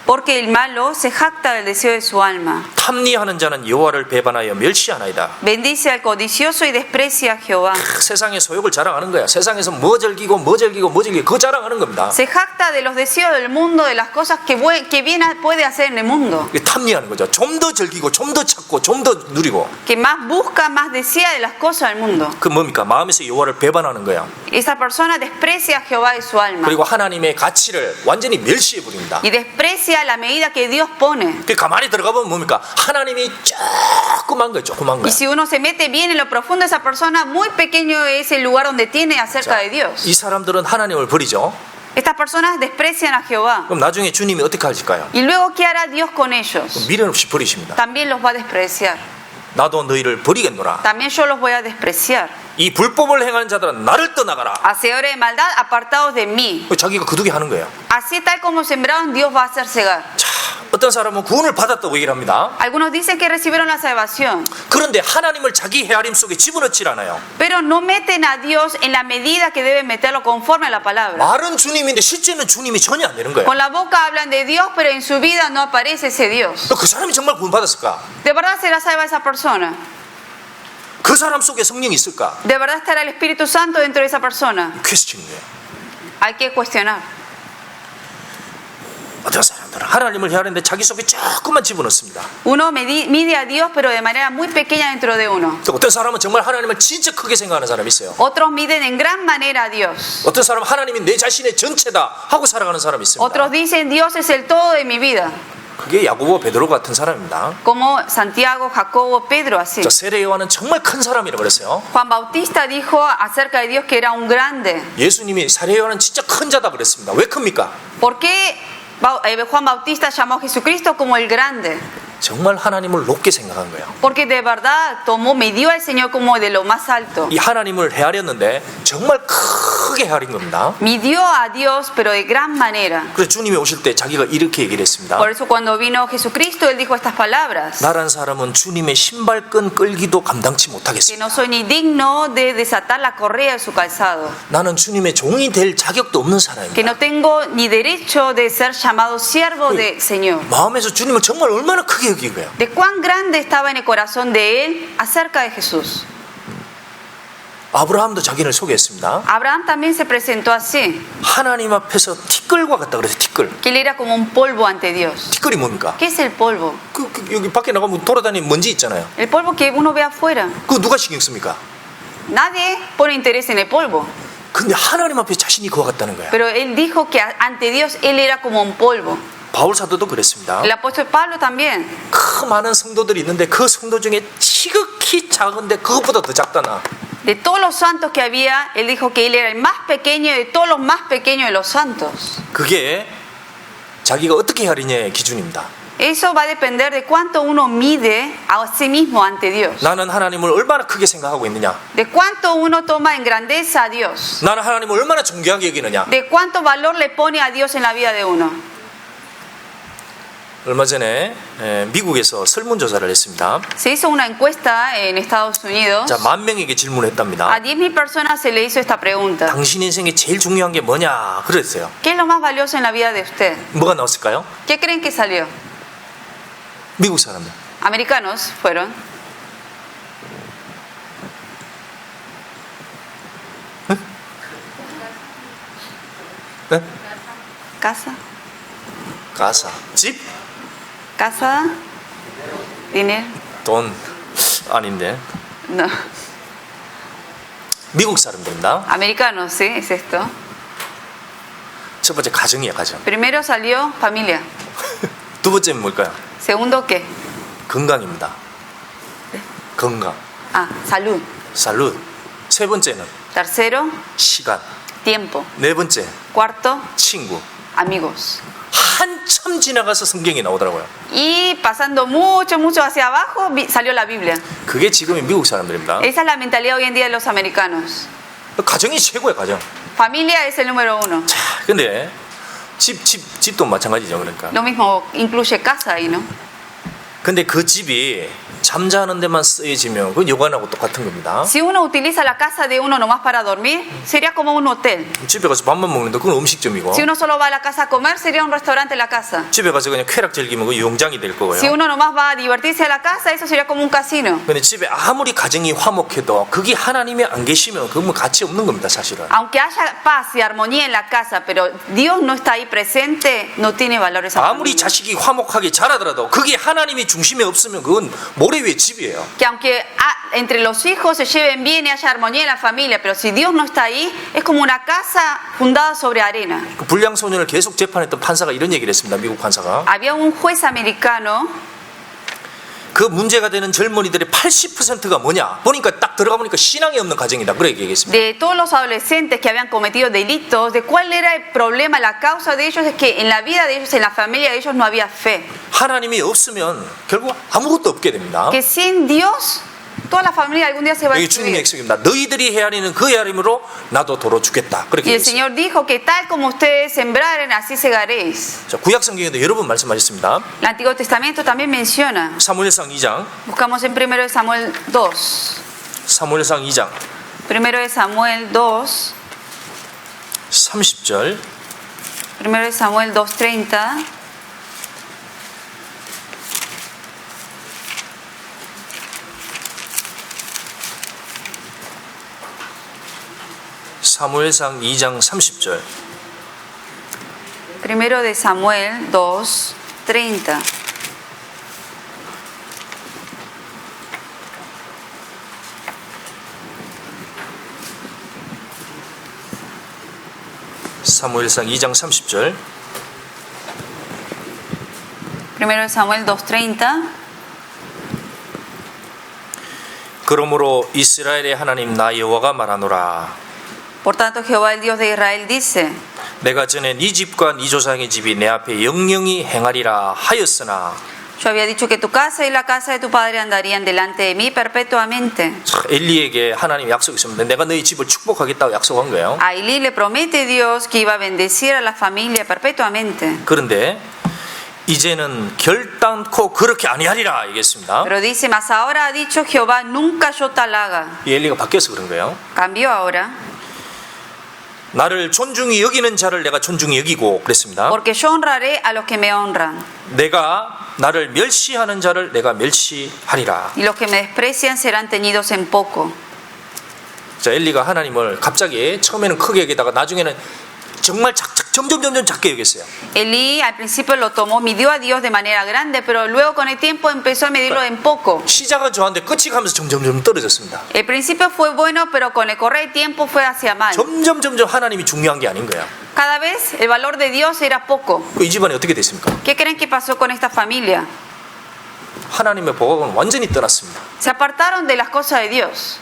Porque el malo se jacta del deseo de su alma. 탐리하는 자는 여호와를 배반하여 멸시하나이다. Bendice al codicioso y desprecia a Jehová. 세상의 소욕을 자랑하는 거야. 세상에서 뭐 즐기고 그거 자랑하는 겁니다. Se jacta de los deseos del mundo, de las cosas que bien puede hacer en el mundo. 이게 탐리하는 거죠. 좀 더 즐기고 좀 더 찾고 좀 더 누리고. Que más busca, más desea de las cosas del mundo. 그 뭡니까? 마음에서 여호와를 배반하는 거야. Esa persona desprecia a Jehová de su alma. 그리고 하나님의 가치를 완전히 멸시해 버립니다. Y desprecia la medida que Dios pone. 그 가만히 들어가 보면 뭡니까? 하나님이 조그만 거예요. 조그만 Y 거. si uno se mete bien en lo profundo de esa persona, muy pequeño es el lugar donde tiene acerca de Dios. 이 사람들은 하나님을 버리죠. Estas personas desprecian a Jehová. 그럼 나중에 주님이 어떻게 하실까요? Y luego, ¿qué hará Dios con ellos? 미련 없이 버리십니다. También los va a despreciar. 나도 너희를 버리겠노라. También yo los voy a despreciar. 이 불법을 행하는 자들은 나를 떠나가라. Hacedores de maldad, apartados de mí. 자기가 거두게 하는 거예요. Así tal como sembraron, Dios va a hacer cegar. 자, 어떤 사람은 구원을 받았다고 얘기를 합니다. Algunos dicen que recibieron la salvación, 그런데 하나님을 자기 헤아림 속에 집어넣질 않아요. pero no meten a Dios en la medida que deben meterlo conforme a la palabra. 말은 주님인데 실제는 주님이 전혀 안 되는 거예요. Con la boca hablan de Dios, pero en su vida no aparece ese Dios. 그 사람이 정말 구원 받았을까? ¿De verdad será salva esa persona? 그 사람 속에 성령이 있을까? ¿De verdad estará el Espíritu Santo dentro de esa persona? 퀘스천이에요. Hay que cuestionar. 어떤 사람들은 하나님을 헤아리는데 자기 속에 조금만 집어넣습니다. Uno mide a Dios, pero de manera muy pequeña dentro de uno. 또 어떤 사람은 정말 하나님을 진짜 크게 생각하는 사람이 있어요. Otros miden en gran manera a Dios. 어떤 사람은 하나님이 내 자신의 전체다 하고 살아가는 사람이 있습니다. Otros dicen Dios es el todo de mi vida. 그게 야고보 베드로 같은 사람입니다. Como Santiago, Jacobo, Pedro, así. 저 세례 요한은 정말 큰 사람이라고 그랬어요. Juan Bautista dijo acerca de Dios que era un grande. 예수님이 세례 요한은 진짜 큰 자다 그랬습니다. 왜 큽니까? ¿Por qué Juan Bautista llamó a Jesucristo como el grande? 정말 하나님을 높게 생각한 거예요. Porque de verdad midió al Señor como de lo más alto. 이 하나님을 헤아렸는데 정말 크게 헤아린 겁니다. Midió a Dios, pero de gran manera. 그래서 주님이 오실 때 자기가 이렇게 얘기를 했습니다. Por eso cuando vino Jesucristo, Él dijo estas palabras. 나란 사람은 주님의 신발끈 끌기도 감당치 Que 못하겠습니다. no soy ni digno de desatar la correa de su calzado. 나는 주님의 종이 될 자격도 없는 Que 사람입니다. no tengo ni derecho de ser llamado siervo del Señor. 마음에서 주님을 정말 얼마나 크게 여긴 거예요. De cuán grande estaba en el corazón de Él acerca de Jesús. 아브라함도 자기를 소개했습니다. Abraham también se presentó así, 하나님 앞에서 티끌과 같다 그래서 티끌. que él era como un polvo ante Dios. 티끌이 뭡니까? ¿Qué es el polvo? 여기 밖에 나가면 돌아다니는 먼지 있잖아요. El polvo que uno ve afuera. 그거 누가 신경 씁니까? Nadie pone interés en el polvo. 근데 하나님 앞에 자신이 그와 같다는 거야. Pero él dijo que ante Dios él era como un polvo. 바울 사도도 그랬습니다. El apóstol Pablo también. 그 많은 성도들이 있는데 그 성도 중에 지극히 작은데 그것보다 더 작다 나. De todos los santos que había, él dijo que él era el más pequeño de todos los más pequeños de los santos. 그게 자기가 어떻게 하느냐의 기준입니다. Eso va a depender de cuánto uno mide a sí mismo ante Dios. 나는 하나님을 얼마나 크게 생각하고 있느냐. De cuánto uno toma en grandeza a Dios. 나는 하나님을 얼마나 존귀하게 여기느냐. De cuánto valor le pone a Dios en la vida de uno. 얼마 전에 미국에서 설문조사를 했습니다. Se hizo una encuesta en Estados Unidos. 자, 10,000명에게 질문했답니다. A 10.000 personas se le hizo esta pregunta. 당신 인생에 제일 중요한 게 뭐냐 그랬어요. ¿Qué es lo más valioso en la vida de usted? 뭐가 나왔을까요? ¿Qué creen que salió? 미국 사람들. Americanos fueron. 네? Casa, 가사, 집, casa, dinero. 돈 아닌데. No. 미국 사람들입니다. Americanos, sí, es esto. 첫 번째 가정이야 가정. Primero salió familia. 두 번째는 뭘까요? Segundo, ¿qué? 건강입니다. 건강, Ah, salud. 살룻. 세 번째는 Tercero, 시간. tiempo. 네 번째 Cuarto, 친구. amigos. 한참 지나가서 성경이 나오더라고요. Y pasando mucho hacia abajo, salió la Biblia. 그게 지금의 미국 사람들입니다. Esa es la mentalidad hoy en día de los americanos. 가정이 최고야 가정. Familia es el número uno. 자, 근데 집도 마찬가지죠. 그러니까. Lo mismo incluye casa ahí, ¿no? 근데 그 집이 잠자는 데만 쓰여지면 그건 여관하고 똑같은 겁니다. Si uno utiliza la casa de uno nomás para dormir, sería como un hotel. 집에 가서 밥만 먹는데 그건 음식점이고. Si uno solo va a la casa a comer, sería un restaurante en la casa. 집에 가서 그냥 쾌락 즐기면 그 유흥장이 될 거고요. Si uno nomás va a divertirse a la casa, eso sería como un casino. 근데 집에 아무리 가정이 화목해도 그게 하나님이 안 계시면 그건 뭐 가치 없는 겁니다, 사실은. Aunque haya paz y armonía en la casa, pero Dios no está ahí presente, no tiene valor esa 아무리 familia. 자식이 화목하게 자라더라도 그게 하나님이 중심에 없으면 그건 모래 위의 집이에요. Que aunque entre los hijos se lleven bien y haya armonía en la familia, pero si Dios no está ahí, es como una casa fundada sobre arena. 그 불량 소년을 계속 재판했던 판사가 이런 얘기를 했습니다. 미국 판사가. Había un juez americano. 그 문제가 되는 젊은이들의 80%가 뭐냐? 보니까 딱 들어가 보니까 신앙이 없는 가정이다. 그렇게 얘기했습니다. De todos los adolescentes que habían cometido delitos, de cuál era el problema, la causa de ellos es que en la vida de ellos, en la familia de ellos no había fe. 하나님이 없으면 결국 아무것도 없게 됩니다. Que sin Dios, toda la familia algún día se va a 여기 주님의 destruir. 약속입니다. 너희들이 헤아리는 그 헤아림으로 나도 도로 주겠다. 그렇게 Y el 얘기했어요. Señor dijo que tal como ustedes sembraren, así segaréis. 자, 구약 성경에도 여러 번 말씀하셨습니다. El Antiguo Testamento también menciona. 사무엘상 2장, Buscamos en 1 Samuel 2. 사무엘상 2장 1 Samuel 2. 30절 1 Samuel 2:30. 사무엘상 2장 30절 1 de Samuel 2:30. 사무엘상 2장 30절 1 Samuel 2:30. 그러므로 이스라엘의 하나님 나 여호와가 말하노라 Por tanto, Jehová, el Dios de Israel, dice: 내가 전에 네 집과 네 조상의 집이 내 앞에 영영히 행하리라 하였으나 Yo había dicho que tu casa y la casa de tu padre andarían delante de mí perpetuamente. 엘리에게 하나님 약속했습니다. 내가 너희 집을 축복하겠다고 약속한 거예요. A Elí le promete Dios que iba a bendecir a la familia perpetuamente. 그런데 이제는 결단코 그렇게 아니하리라 얘기했습니다. Pero dice: mas ahora ha dicho Jehová, nunca yo tal haga. 이 엘리가 바뀌어서 그런 거예요. Cambió ahora. 나를 존중히 여기는 자를 내가 존중히 여기고 그랬습니다. Porque yo honraré a los que me honran, 내가 나를 멸시하는 자를 내가 멸시하리라. y los que me desprecian serán tenidos en poco. 자, 엘리가 하나님을 갑자기 처음에는 크게 여기다가 나중에는 정말 점점 작게 여겼어요. Elí al principio lo tomó, midió a Dios de manera grande, pero luego con el tiempo empezó a medirlo en poco. 시작은 좋았는데 끝이 가면서 점점 떨어졌습니다. El principio fue bueno, pero con el correr del tiempo fue hacia mal. 점점 하나님이 중요한 게 아닌 거야. Cada vez el valor de Dios era poco. 이 집안이 어떻게 됐습니까? ¿Qué creen que pasó con esta familia? 하나님의 복은 완전히 떠났습니다. Se apartaron de las cosas de Dios.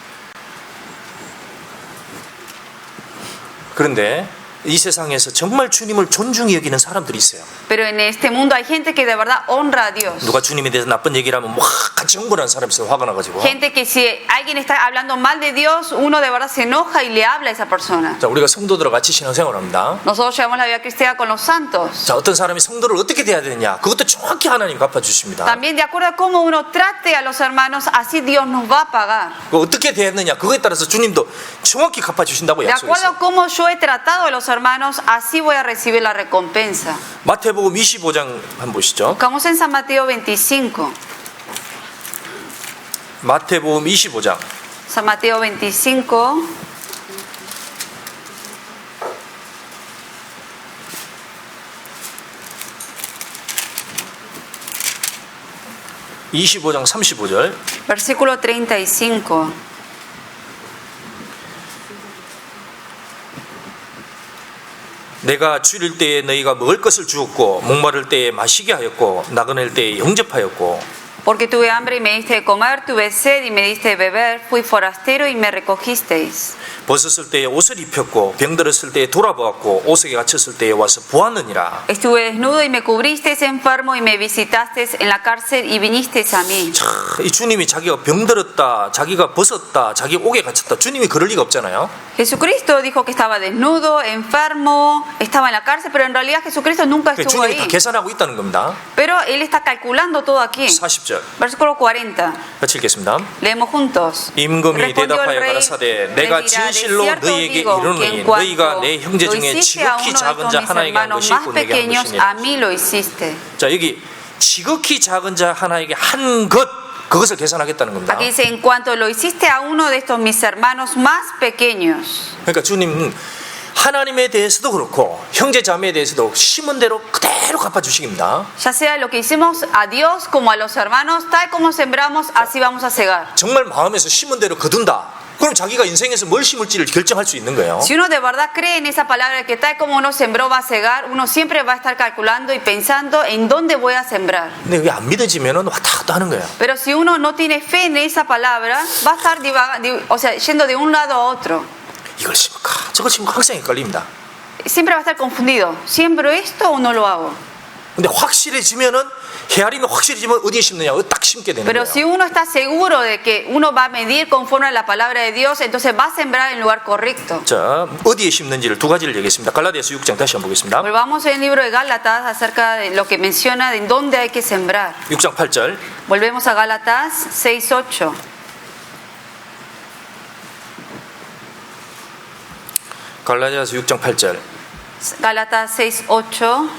그런데 이 세상에서 정말 주님을 존중히 여기는 사람들이 있어요. Pero en este mundo hay gente que de verdad honra a Dios. 누가 주님에 대해서 나쁜 얘기를 하면 막 같이 흥분하는 사람이 있어요. 화가 나가지고. Gente que si alguien está hablando mal de Dios, uno de verdad se enoja y le habla a esa persona. 자, 우리가 성도들과 같이 신앙생활합니다. Nosotros llevamos la vida cristiana con los santos. 자, 어떤 사람이 성도를 어떻게 대해야 되느냐, 그것도 정확히 하나님 갚아주십니다. También de acuerdo a cómo uno trate a los hermanos, así Dios nos va a pagar. 그 어떻게 대했느냐, 그거에 따라서 주님도 정확히 갚아주신다고 De acuerdo 약속했어요. a cómo yo he tratado a los hermanos, así voy a recibir la recompensa. 마태복음 25장 한번 보시죠. Buscamos en San Mateo 25. 마태복음 25장. San Mateo 25. 25장 35절. Versículo 35. 내가 줄일 때에 너희가 먹을 것을 주었고 목마를 때에 마시게 하였고 나그넬 때에 영접하였고 Porque tuve hambre y me diste de comer, tuve sed y me diste de beber, fui forastero y me recogisteis. 벗었을 때에 옷을 입혔고 병들었을 때에 돌아보았고 오색에 갇혔을 때에 와서 보았느니라. Estuve desnudo y me cubristeis, enfermo y me visitasteis en la cárcel y vinisteis a mí. 자, 이 주님이 자기가 병들었다, 자기가 벗었다, 자기 옥에 갇혔다, 주님이 그럴 리가 없잖아요. Jesucristo dijo que estaba desnudo, enfermo, estaba en la cárcel, pero en realidad Jesucristo nunca 그러니까 estuvo 주님이 다 ahí. 계산하고 있다는 겁니다. Pero Él está calculando todo aquí. 40절 Versículo 40. 같이 읽겠습니다. Leemos juntos. 임금이 Respondió el 대답하여 rey, 가라사대 le 내가 dirá, de 진실로 cierto 너희에게 digo que 이르노니 en cuanto 너희가 내 형제 lo 중에 hiciste a 지극히 uno de 작은 estos 자 mis 하나에게 한 hermanos 것이 más 곧 내게 한 pequeños, 것이니라. a mí lo hiciste. 자, 여기 지극히 작은 자 하나에게 한 것, 그것을 계산하겠다는 겁니다. Aquí dice, en cuanto lo hiciste a uno de estos mis hermanos más pequeños. 그러니까 주님은 하나님에 대해서도 그렇고 형제 자매에 대해서도 심은 대로 그대로 갚아주십니다. Ya sea lo que hicimos a Dios como a los hermanos, tal como sembramos, así vamos a cegar. 정말 마음에서 심은 대로 거둔다. 그럼 자기가 인생에서 뭘 심을지를 결정할 수 있는 거예요. Si uno de verdad cree en esa palabra que tal como uno sembró va a cegar, uno siempre va a estar calculando y pensando en dónde voy a sembrar. 근데 그게 안 믿어지면은 왔다 갔다 하는 거예요. Pero si uno no tiene fe en esa palabra, va a estar o sea, yendo de un lado a otro. 이걸 심을까 저걸 심을까 항상 헷갈립니다. Siempre va a estar confundido. ¿Siembro esto o no lo hago? 근데 확실해지면은 헤아림이 확실해지면 어디에 심느냐 딱 심게 되는 Pero 거예요. si uno está seguro de que uno va a medir conforme a la palabra de Dios, entonces va a sembrar en el lugar correcto. 자, 어디에 심는지를 두 가지를 얘기했습니다. 갈라디아서 6장 다시 한번 보겠습니다. Volvamos al libro de Gálatas acerca de lo que menciona de dónde hay que sembrar. 6장 8절. Volvemos a Gálatas 6:8. 갈라디아서 6장 8절. Gálatas 6:8.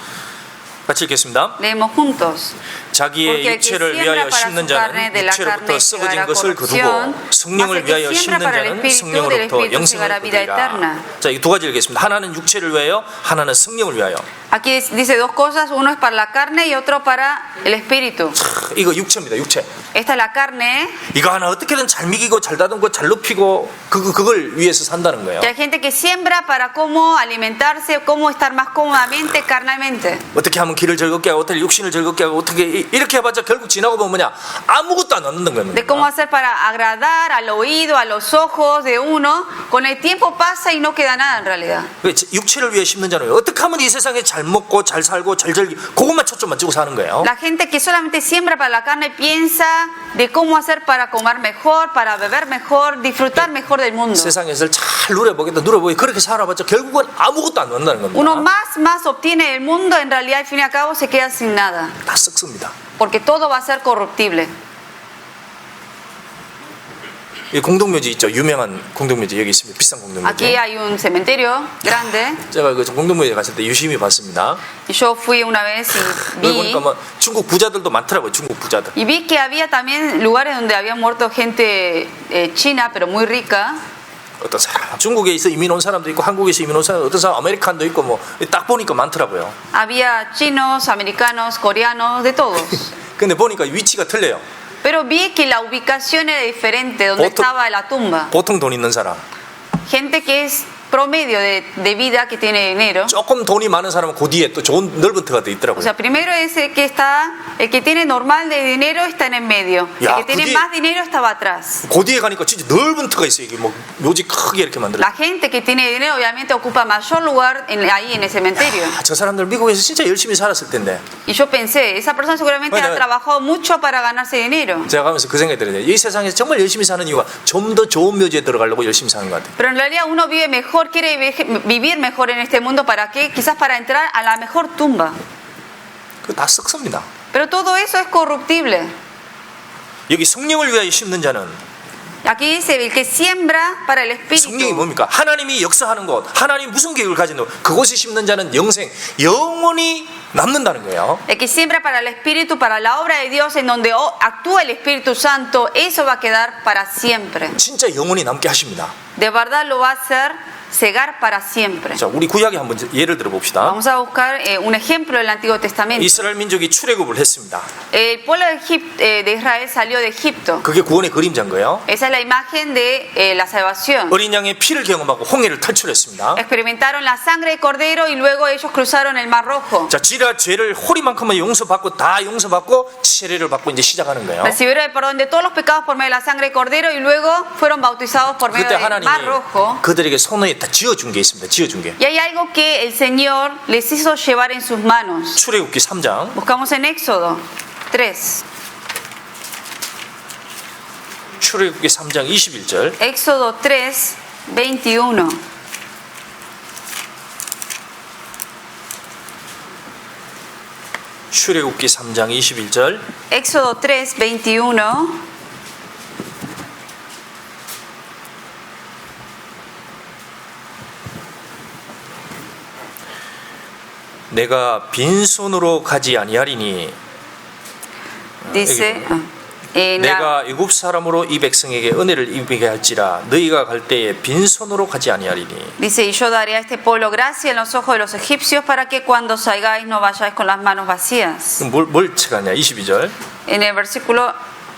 같이 읽겠습니다. Leemos juntos. 자기의 Porque el que 육체를 siembra 위하여 para su 심는 carne 자는 de la 육체로부터 carne 썩어진 llegará 것을 corrupción, 거두고 mas 성령을 el que 위하여 siembra 심는 para el 자는 espíritu del 성령으로부터 espíritu 영생을 llegará vida 거두리라. eterna. 자, 이 두 가지를 읽겠습니다. 하나는 육체를 위하여, 하나는 성령을 위하여. Aquí dice dos cosas, uno es para la carne y otro para el espíritu. 이거 육체입니다. 육체. Esta es la carne. 이거 하나 어떻게든 잘 먹이고 잘 다듬고 잘 높이고 그걸 위해서 산다는 거예요. Que hay gente que siembra para cómo alimentarse, cómo estar más cómodamente carnalmente. 어떻게 하면 길을 즐겁게 하고 어떻게 육신을 즐겁게 하고 어떻게 이렇게 해봤자 결국 지나고 보면 뭐냐 아무것도 안 얻는 겁니다. De cómo hacer para agradar al oído, a los ojos de uno. Con el tiempo pasa y no queda nada en realidad. 육체를 위해 심는 자는 어떻게 하면 이 세상에 잘 먹고 잘 살고 잘 즐기고 그것만 초점 맞추고 사는 거예요. La gente que solamente siembra para la carne piensa de cómo hacer para comer mejor, para beber mejor, disfrutar mejor del mundo. 세상에서 잘 누려보겠다 누려보기 그렇게 살아봤자 결국은 아무것도 안 얻는다는 겁니다. Uno más obtiene del mundo, en realidad al fin y al cabo se queda sin nada. 다 썩습니다. Porque todo va a ser corruptible. 이 공동묘지 있죠. 유명한 공동묘지 여기 있습니다. 비싼 Aquí 공동묘지. hay un cementerio grande. 제가 그 공동묘지에 갔을 때 유심히 봤습니다. Yo fui una vez y 여기 vi. 보니까 뭐 중국 부자들도 많더라고요. 중국 부자들. Y vi que había también lugares donde había muerto gente china, pero muy rica. 어떤 사람 중국에서 이민 온 사람도 있고 한국에서 이민 온 사람, 어떤 사람 아메리칸도 있고 뭐 딱 보니까 많더라고요. Había chinos, americanos, coreanos, de todos. 근데 보니까 위치가 틀려요. Pero vi que la ubicación era diferente, donde Otro- estaba la tumba. 보통 돈 있는 사람, Gente que es promedio de vida, que tiene dinero. 조금 돈이 많은 사람은 그 뒤에 또 좋은 넓은 터가 돼 O 있더라고요. sea, primero es el que tiene normal de dinero está en el medio. Ya, El que tiene 그게- más dinero estaba atrás. 그 뒤에 가니까 진짜 넓은 터가 있어요. 이게 뭐 묘지 크게 이렇게 만들어. La gente que tiene dinero obviamente ocupa mayor lugar ahí en el cementerio. 저 사람들 미국에서 진짜 열심히 살았을 텐데. Y yo pensé, esa persona seguramente Bueno, ha trabajado mucho para ganarse dinero. 제가 가면서 그 생각이 들어요. 이 세상에서 정말 열심히 사는 이유가 좀 더 좋은 묘지에 들어가려고 열심히 사는 것 같아요. Pero en realidad uno vive mejor, quiere vivir mejor en este mundo. ¿Para qué? Quizás para entrar a la mejor tumba. 그거 다 썩습니다. Pero todo eso es corruptible. 여기 성령을 위하여 심는 자는 Aquí dice, el que siembra para el 성령이 espíritu. 뭡니까? 하나님이 역사하는 곳, 하나님 무슨 계획을 가진 곳, 그곳에 심는 자는 영생, 영원히 남는다는 거예요. El que siembra para el espíritu, para la obra de Dios, en donde actúa el Espíritu Santo, eso va a quedar para siempre. 진짜 영원히 남게 하십니다. De verdad lo va a hacer cegar para siempre. 자, 우리 구약에 한번 예를 들어 봅시다. Vamos a buscar un ejemplo del Antiguo Testamento. 이스라엘 민족이 출애굽을 했습니다. El pueblo de Israel salió de Egipto. 그게 구원의 그림자인 거예요. Esa es la imagen de la salvación. 어린 양의 피를 경험하고 홍해를 탈출했습니다. Experimentaron la sangre de cordero y luego ellos cruzaron el Mar Rojo. 자, 지라 죄를 호리만큼만 용서받고 다 용서받고 세례를 받고 이제 시작하는 거예요. Recibieron el perdón de todos los pecados por medio de la sangre de cordero y luego fueron bautizados por medio 그때 del Mar 하나님이 Rojo. 그들에게 손에 다 지어준 게 있습니다. 지어준 게. Y hay algo que el Señor les hizo llevar en sus manos. 출애굽기 3장 Buscamos en Éxodo 3. 출애굽기 3장 21절. Éxodo 3, 21. 출애굽기 3장 21절. Éxodo 3, 21. 내가 빈손으로 가지 아니하리니 Dice, en la- 내가 애굽 사람으로 이 백성에게 은혜를 입게 할지라 너희가 갈 때에 빈손으로 가지 아니하리니. dice, y yo daré a este pueblo gracia en los ojos de los egipcios para que cuando salgáis no vayáis con las manos vacías. 그럼 뭘 책하냐? 22절. En el versículo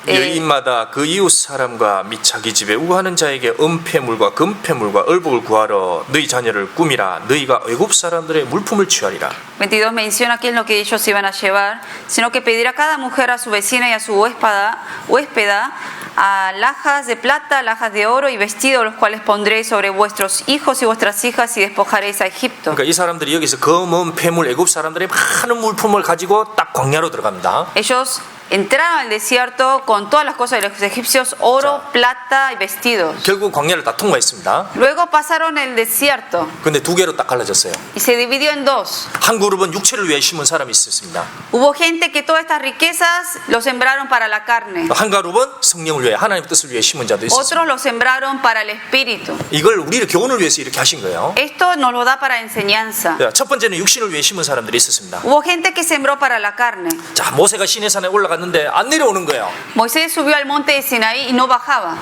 여인마다 그 이웃 사람과 및 자기 집에 우하는 자에게 은폐물과 금폐물과 얼복을 구하러 너희 자녀를 꾸미라. 너희가 애굽 사람들의 물품을 취하리라. 22 menciona qué es lo que ellos iban a llevar, sino que pedirá cada mujer a su vecina y a su huéspeda alhajas de plata, alhajas de oro y vestidos, los cuales pondréis sobre vuestros hijos y vuestras hijas y despojaréis a Egipto. 그러니까 이 사람들이 여기서 검은 폐물 애굽 사람들의 많은 물품을 가지고 딱 광야로 들어갑니다. Ellos entraron al desierto con todas las cosas de los egipcios, oro, plata y vestidos. 결국 광야를 다 통과했습니다. Luego pasaron el desierto 근데 두 개로 딱 갈라졌어요. y se dividió en dos. 한 그룹은 육체를 위해 심은 사람이 있었습니다. Hubo gente que todas estas riquezas lo sembraron para la carne. 한 그룹은 성령을 위해 하나님 뜻을 위해 심은 자도 있었습니다. Otros lo sembraron para el espíritu. 이걸 우리를 교훈을 위해서 이렇게 하신 거예요. Esto nos lo da para enseñanza. 자, 첫 번째는 육신을 위해 심은 사람들이 있었습니다. Hubo gente que sembró para la carne. 자, 모세가 시내산에 올라갔는데 안 내려오는 거예요. Moisés subió al monte de Sinaí y no bajaba.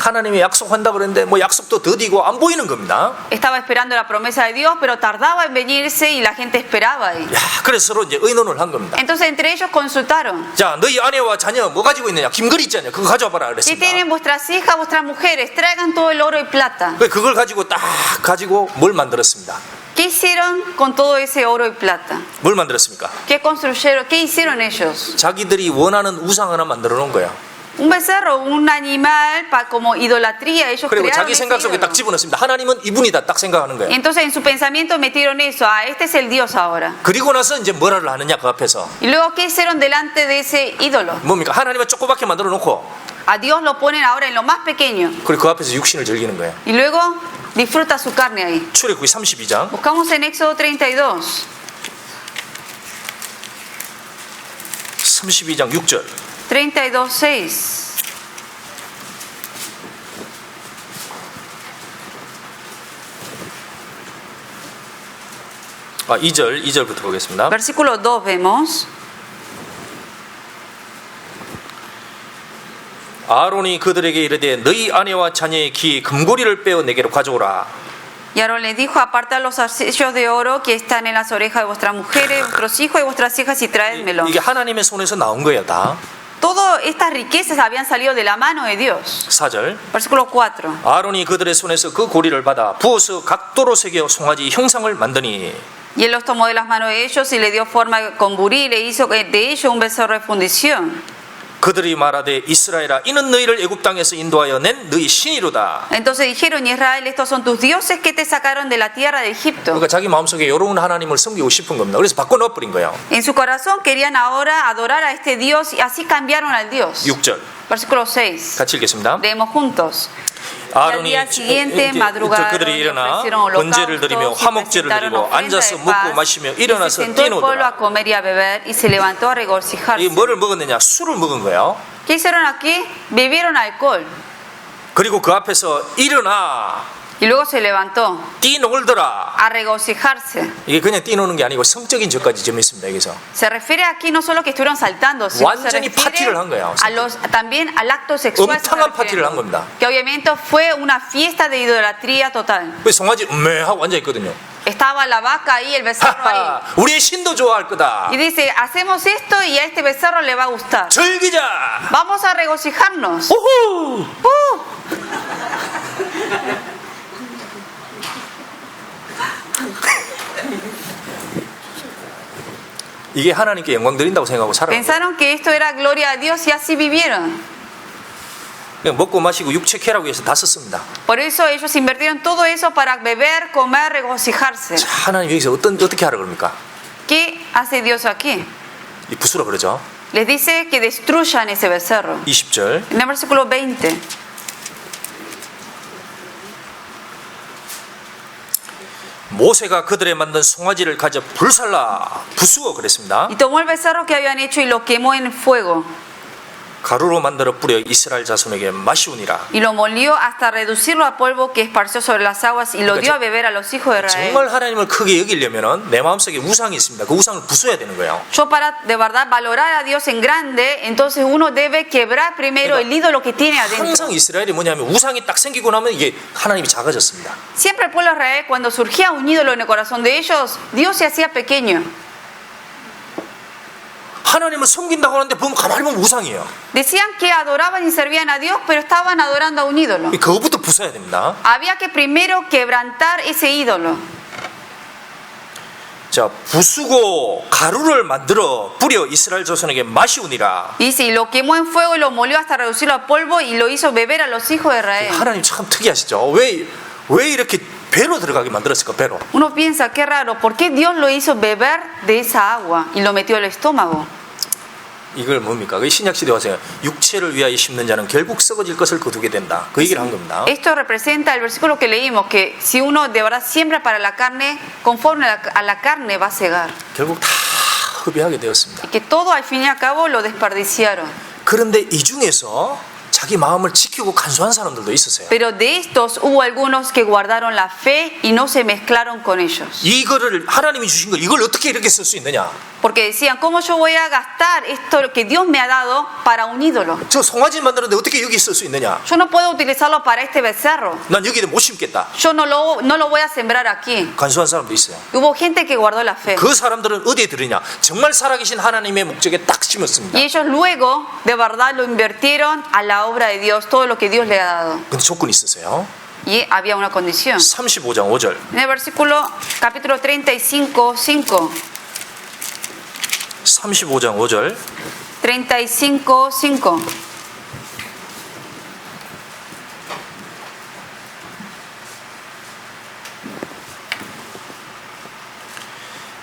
하나님이 약속한다 그랬는데 뭐 약속도 더디고 안 보이는 겁니다. Estaba esperando la promesa de Dios, pero tardaba en venirse y la gente esperaba ahí. 야, 그래서 서로 이제 의논을 한 겁니다. Entonces entre ellos consultaron. 자, 너희 아내와 자녀 뭐 가지고 있느냐? 김거리 있잖아요. 그거 가져와봐라 ¿Qué 그랬습니다. tienen vuestras hijas, vuestras mujeres? Traigan todo el oro y plata. 그걸 가지고 딱 가지고 뭘 만들었습니다. ¿Qué hicieron con todo ese oro y plata? 뭘 만들었습니까? ¿Qué construyeron? ¿Qué hicieron ellos? 자기들이 원하는 우상 하나 만들어 놓은 거예요. Un becerro, un animal como idolatría. Ellos 그리고 crearon 자기 ese 생각 속에 ídolo. 딱 집어넣습니다. 하나님은 이분이다 딱 생각하는 거예요. Entonces en su pensamiento metieron eso. Ah, este es el Dios ahora. 그리고 나서 이제 뭐라를 하느냐 그 앞에서 Y luego, ¿qué hicieron delante de ese ídolo? 뭡니까? 하나님은 조그맣게 만들어 놓고 A Dios lo ponen ahora en lo más pequeño. 그리고 그 앞에서 육신을 즐기는 거예요. Y luego disfruta su carne ahí. 출애굽기 32장 Buscamos en Éxodo 32. 32장 6절 32, 6. 아, 2절부터 보겠습니다. Versículo 2 vemos. 아론이 그들에게 이르되 너희 아내와 자녀의 기 금고리를 빼어 내게로 가져오라. Y Aarón les dijo: apartad los zarcillos de oro que están en las orejas de vuestras mujeres, vuestros hijos y vuestras hijas, y traédmelo. 이게 하나님의 손에서 나온 거예요 다. Todas estas riquezas habían salido de la mano de Dios. 4절. Versículo 4. 아론이 그들의 손에서 그 고리를 받아 부어서 각도로 새겨 송아지 형상을 만드니 Y él los tomó de las manos de ellos y le dio forma con burí y le hizo de ellos un becerro de fundición. 그들이 말하되 이스라엘아 이는 너희를 애굽 땅에서 인도하여 낸 너희 신이로다. Entonces dijeron: Israel, estos son tus dioses que te sacaron de la tierra de Egipto. 그러니까 자기 마음속에 이런 하나님을 섬기고 싶은 겁니다. 그래서 바꿔 넣어버린 거예요. En su corazón querían ahora adorar a este Dios y así cambiaron al Dios. 6절 Versículo 6. 같이 읽겠습니다. Leemos juntos. Y al 아론이 día siguiente madrugaron 그들이 y 일어나 ofrecieron 번제를 드리며 holocaustos y 화목제를 presentaron 드리고 ofrendas 앉아서 de 먹고 paz. 마시며 Y se 일어나서 sentó el pueblo 뛰노더라. a comer y a beber y se levantó a regocijarse. 이 뭐를 먹었느냐? 술을 먹은 거예요. ¿Qué hicieron aquí? Bebieron alcohol. 그리고 그 앞에서 일어나 Y luego se levantó 뛰놀더라. a regocijarse. 이게 그냥 뛰노는 게 아니고 성적인 적까지 좀 있습니다. 여기서 Se refiere aquí no solo que estuvieron saltando, sino se 완전히 refiere 파티를 한 거예요. también al acto sexual. se 엄청난 refiere. 파티를 한 겁니다. Que obviamente fue una fiesta de idolatría total. 그 송아지 하고 앉아 있거든요. Estaba la vaca ahí, el becerro ahí. 하하, 우리의 신도 좋아할 거다. Y dice: hacemos esto y a este becerro le va a gustar. 즐기자. Vamos a regocijarnos. 우후. 이게 하나님께 영광 드린다고 생각하고 살아요. Pensaron que esto era gloria a Dios y así vivieron. 그냥 먹고 마시고 육체 쾌락을 위해서 다 썼습니다. Por eso ellos invirtieron todo eso para beber, comer, regocijarse. 자, 하나님 여기서 어떻게 하라 그럽니까? ¿Qué hace Dios aquí? 이 부수라 그러죠. Les dice que destruyan ese becerro. 20절. En el versículo 20. 모세가 그들의 만든 송아지를 가져 불살라 부수어 그랬습니다. Y tomó el becerro que habían hecho y lo quemó en fuego. 가루로 만들어 뿌려 이스라엘 자손에게 마시우니라. Y lo molió hasta reducirlo a polvo que esparció sobre las aguas y lo dio a beber a los hijos de Israel. 정말 하나님을 크게 여기려면은 내 마음속에 우상이 있습니다. 그 우상을 부숴야 되는 거예요. Yo para de verdad valorar a Dios en grande, entonces uno debe quebrar primero el ídolo que tiene adentro. 항상 이스라엘이 뭐냐면 우상이 딱 생기고 나면 이게 하나님이 작아졌습니다. Siempre el pueblo de Israel, cuando surgía un ídolo en el corazón de ellos, Dios se hacía pequeño. 하나님을 섬긴다고 하는데 보면 가만히 보면 우상이에요. Decían que adoraban y servían a Dios, pero estaban adorando a un ídolo. 그거부터 부숴야 됩니다. Había que primero quebrantar ese ídolo. 자, 부수고 가루를 만들어 뿌려 이스라엘 자손에게 마시우니라. Dice: y lo quemó en fuego y lo molió hasta reducirlo a polvo y lo hizo beber a los hijos de Israel. 하나님 참 특이하시죠. 왜 이렇게 배로 들어가게 만들었을까? 배로. Uno piensa, qué raro, ¿por qué Dios lo hizo beber de esa agua y lo metió al estómago? 이걸 뭡니까? 그 신약 시대 와서 육체를 위하여 심는 자는 결국 썩어질 것을 거두게 된다. 그 얘기를 한 겁니다. Esto representa el versículo que leímos, que si uno de verdad siembra para la carne, conforme a la carne va a cegar. 결국 다 흡입하게 되었습니다. Y que todo al fin y al cabo lo desperdiciaron. 그런데 이 중에서 자기 마음을 지키고 간수한 사람들도 있었어요. Pero de estos hubo algunos que guardaron la fe y no se mezclaron con ellos. 이거를 하나님이 주신 거 이걸 어떻게 이렇게 쓸 수 있느냐? Porque decían: ¿cómo yo voy a gastar esto que Dios me ha dado para un ídolo? 저 송아지 만드는데 어떻게 여기 쓸 수 있느냐? Yo no puedo utilizarlo para este becerro. 난 여기를 못 심겠다. Yo no lo voy a sembrar aquí. 간수한 사람도 있어요. Hubo gente que guardó la fe. 그 사람들은 어디에 들으냐? 정말 살아계신 하나님의 목적에 딱 심었습니다. Y ellos luego, de verdad, lo invirtieron a la obra de Dios, todo lo que Dios le ha dado. 근데 조건이 있었어요. Y había una condición. 35장 5절. En el versículo, capítulo 35, 5. 35장 5절. 35, 5.